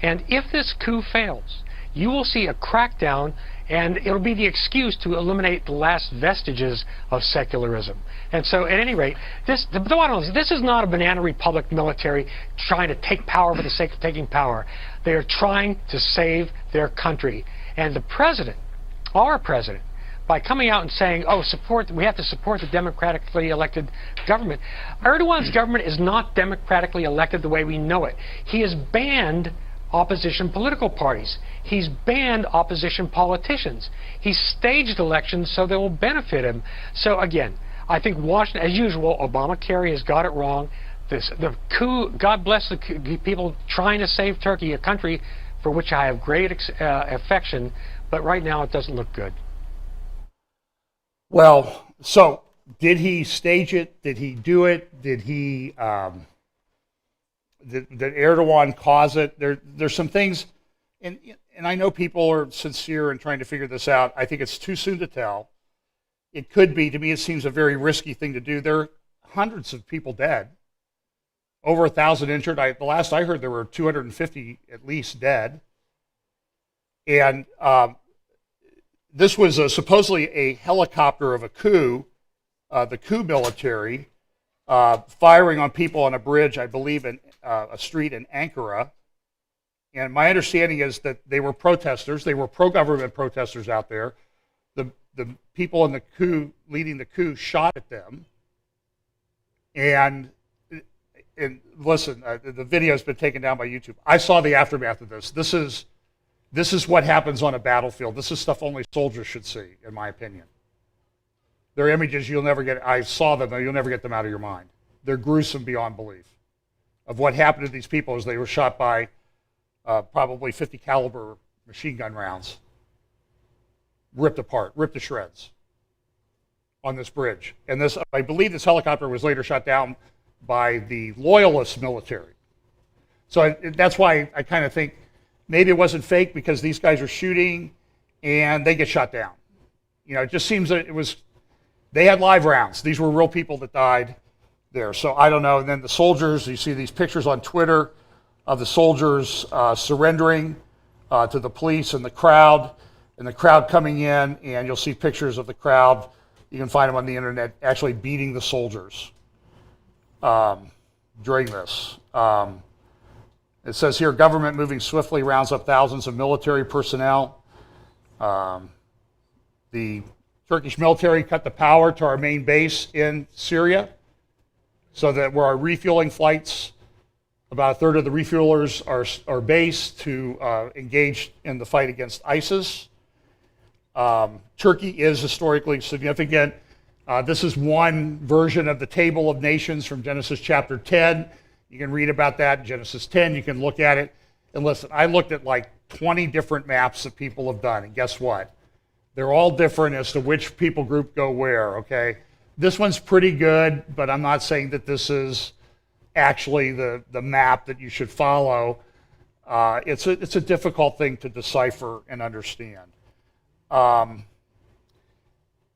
And if this coup fails, you will see a crackdown, and it'll be the excuse to eliminate the last vestiges of secularism. And so, at any rate, this is not a banana republic military trying to take power for the sake of taking power. They are trying to save their country. And the president, our president, by coming out and saying, oh, we have to support the democratically elected government. Erdogan's government is not democratically elected the way we know it. He has banned opposition political parties. He's banned opposition politicians. He's staged elections so they will benefit him. So again, I think Washington, as usual, Obamacare has got it wrong. The coup, God bless the people trying to save Turkey, a country for which I have great affection, but right now it doesn't look good. Well, so did he stage it? Did he do it? Did he? Did Erdogan cause it? There's some things, and I know people are sincere in trying to figure this out. I think it's too soon to tell. It could be. To me, it seems a very risky thing to do. There are hundreds of people dead, over 1,000 injured. The last I heard, there were 250 at least dead. And this was supposedly a helicopter of a coup, the coup military, firing on people on a bridge, I believe, in a street in Ankara. And my understanding is that they were protesters. They were pro-government protesters out there. The people in the coup, leading the coup, shot at them. And listen, the video has been taken down by YouTube. I saw the aftermath of this. This is what happens on a battlefield. This is stuff only soldiers should see, in my opinion. They're images you'll never get. I saw them, you'll never get them out of your mind. They're gruesome beyond belief of what happened to these people as they were shot by probably 50 caliber machine gun rounds. Ripped apart, ripped to shreds on this bridge. And this, I believe this helicopter was later shot down by the loyalist military. So that's why I kind of think maybe it wasn't fake because these guys are shooting and they get shot down. You know, it just seems that they had live rounds. These were real people that died there. So I don't know. And then the soldiers, you see these pictures on Twitter of the soldiers surrendering to the police and the crowd coming in, and you'll see pictures of the crowd. You can find them on the internet actually beating the soldiers during this. It says here, government moving swiftly rounds up thousands of military personnel. The Turkish military cut the power to our main base in Syria so that where our refueling flights, about a third of the refuelers are based to engage in the fight against ISIS. Turkey is historically significant. This is one version of the Table of Nations from Genesis chapter 10. You can read about that in Genesis 10. You can look at it. And listen, I looked at like 20 different maps that people have done. And guess what? They're all different as to which people group go where, okay? This one's pretty good, but I'm not saying that this is actually the map that you should follow. It's a difficult thing to decipher and understand.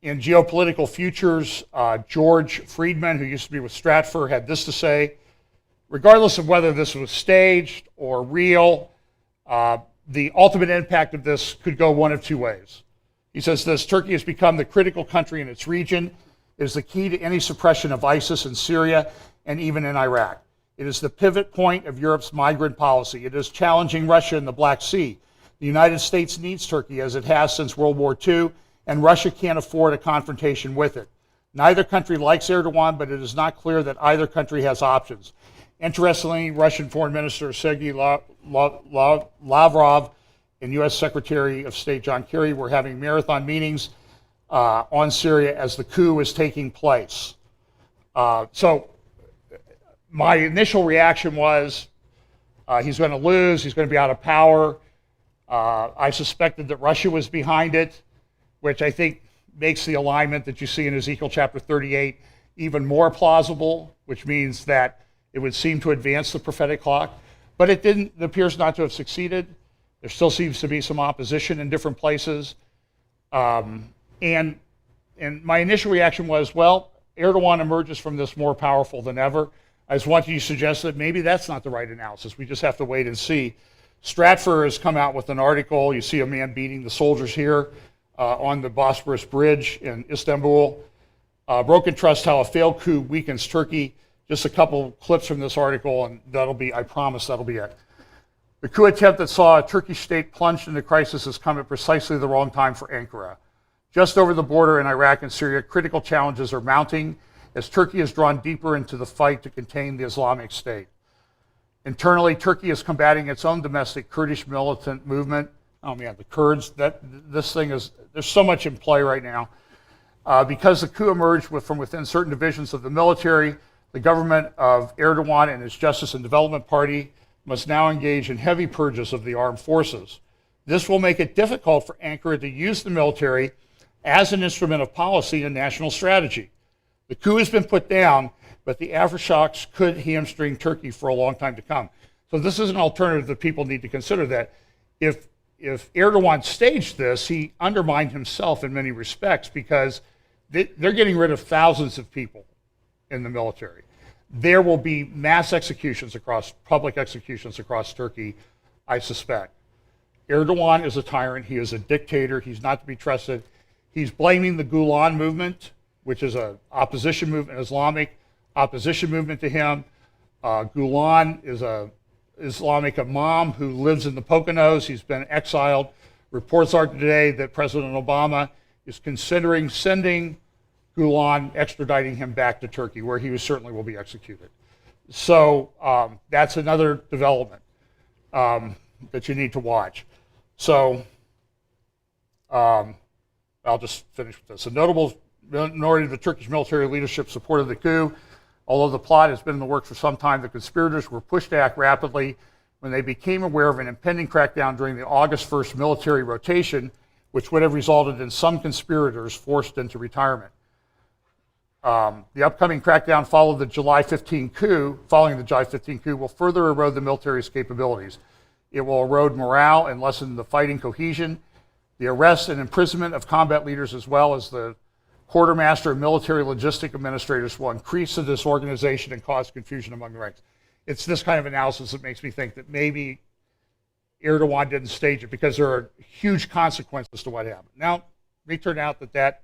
In geopolitical futures, George Friedman, who used to be with Stratfor, had this to say: regardless of whether this was staged or real, the ultimate impact of this could go one of two ways. He says this: Turkey has become the critical country in its region. It is the key to any suppression of ISIS in Syria and even in Iraq. It is the pivot point of Europe's migrant policy. It is challenging Russia in the Black Sea. The United States needs Turkey as it has since World War II, and Russia can't afford a confrontation with it. Neither country likes Erdogan, but it is not clear that either country has options. Interestingly, Russian Foreign Minister Sergei Lavrov and U.S. Secretary of State John Kerry were having marathon meetings on Syria as the coup was taking place. So my initial reaction was he's going to lose, he's going to be out of power. I suspected that Russia was behind it, which I think makes the alignment that you see in Ezekiel chapter 38 even more plausible, which means that it would seem to advance the prophetic clock. But it didn't. It appears not to have succeeded. There still seems to be some opposition in different places. And my initial reaction was, well, Erdogan emerges from this more powerful than ever. I just want you to suggest that maybe that's not the right analysis. We just have to wait and see. Stratfor has come out with an article. You see a man beating the soldiers here on the Bosporus Bridge in Istanbul. Broken trust, how a failed coup weakens Turkey. Just a couple clips from this article, and that'll be, I promise that'll be it. The coup attempt that saw a Turkish state plunged into crisis has come at precisely the wrong time for Ankara. Just over the border in Iraq and Syria, critical challenges are mounting as Turkey is drawn deeper into the fight to contain the Islamic State. Internally, Turkey is combating its own domestic Kurdish militant movement. Oh man, the Kurds, this thing is, there's so much in play right now. Because the coup emerged from within certain divisions of the military, the government of Erdogan and his Justice and Development Party must now engage in heavy purges of the armed forces. This will make it difficult for Ankara to use the military as an instrument of policy and national strategy. The coup has been put down, but the aftershocks could hamstring Turkey for a long time to come. So this is an alternative that people need to consider, that if Erdogan staged this, he undermined himself in many respects, because they're getting rid of thousands of people in the military. There will be mass executions public executions across Turkey, I suspect. Erdogan is a tyrant. He is a dictator. He's not to be trusted. He's blaming the Gulen movement, which is an opposition movement, an Islamic opposition movement to him. Gulen is a Islamic imam who lives in the Poconos. He's been exiled. Reports are today that President Obama is considering sending Gulen, extraditing him back to Turkey, where he certainly will be executed. So that's another development that you need to watch. So I'll just finish with this. A notable minority of the Turkish military leadership supported the coup. Although the plot has been in the works for some time, the conspirators were pushed to act rapidly when they became aware of an impending crackdown during the August 1st military rotation, which would have resulted in some conspirators forced into retirement. The upcoming crackdown following the July 15 coup will further erode the military's capabilities. It will erode morale and lessen the fighting cohesion. The arrest and imprisonment of combat leaders, as well as the quartermaster and military logistic administrators, will increase the disorganization and cause confusion among the ranks. It's this kind of analysis that makes me think that maybe Erdogan didn't stage it because there are huge consequences to what happened. Now, it may turn out that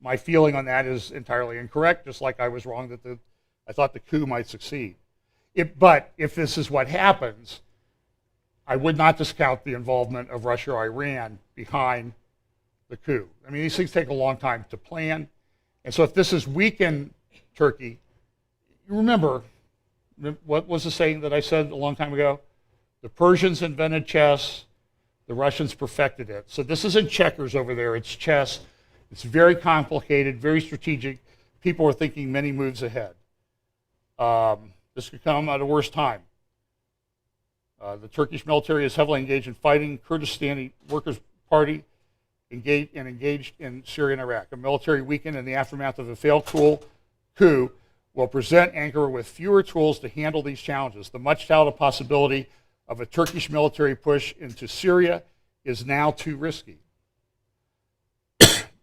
my feeling on that is entirely incorrect, just like I was wrong that I thought the coup might succeed. But if this is what happens, I would not discount the involvement of Russia or Iran behind the coup. I mean, these things take a long time to plan. And so if this is weakened Turkey, you remember, what was the saying that I said a long time ago? The Persians invented chess, the Russians perfected it. So this isn't checkers over there, it's chess. It's very complicated, very strategic. People are thinking many moves ahead. This could come at a worse time. The Turkish military is heavily engaged in fighting Kurdistani Workers' Party, engaged in Syria and Iraq. A military weakened in the aftermath of a failed coup will present Ankara with fewer tools to handle these challenges. The much touted possibility of a Turkish military push into Syria is now too risky.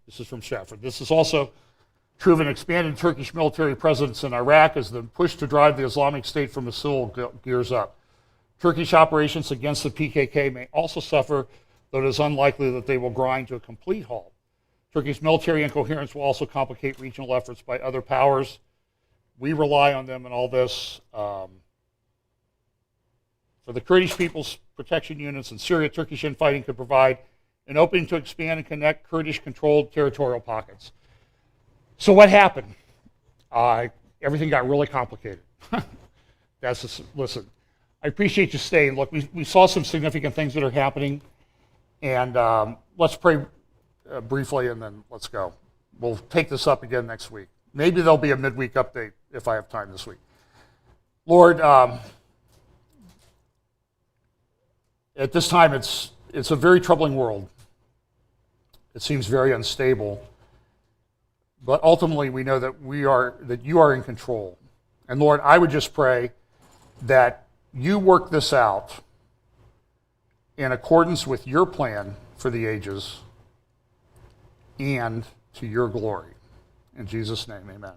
This is from Stratford. This is also true of an expanded Turkish military presence in Iraq as the push to drive the Islamic State from Mosul gears up. Turkish operations against the PKK may also suffer, though it is unlikely that they will grind to a complete halt. Turkey's military incoherence will also complicate regional efforts by other powers. We rely on them in all this. For the Kurdish People's Protection Units in Syria, Turkish infighting could provide an opening to expand and connect Kurdish-controlled territorial pockets. So what happened? Everything got really complicated. Listen, I appreciate you staying. Look, we saw some significant things that are happening, and let's pray briefly, and then let's go. We'll take this up again next week. Maybe there'll be a midweek update if I have time this week. Lord, at this time, it's a very troubling world. It seems very unstable. But ultimately, we know that you are in control. And Lord, I would just pray that you work this out in accordance with your plan for the ages and to your glory. In Jesus' name, amen.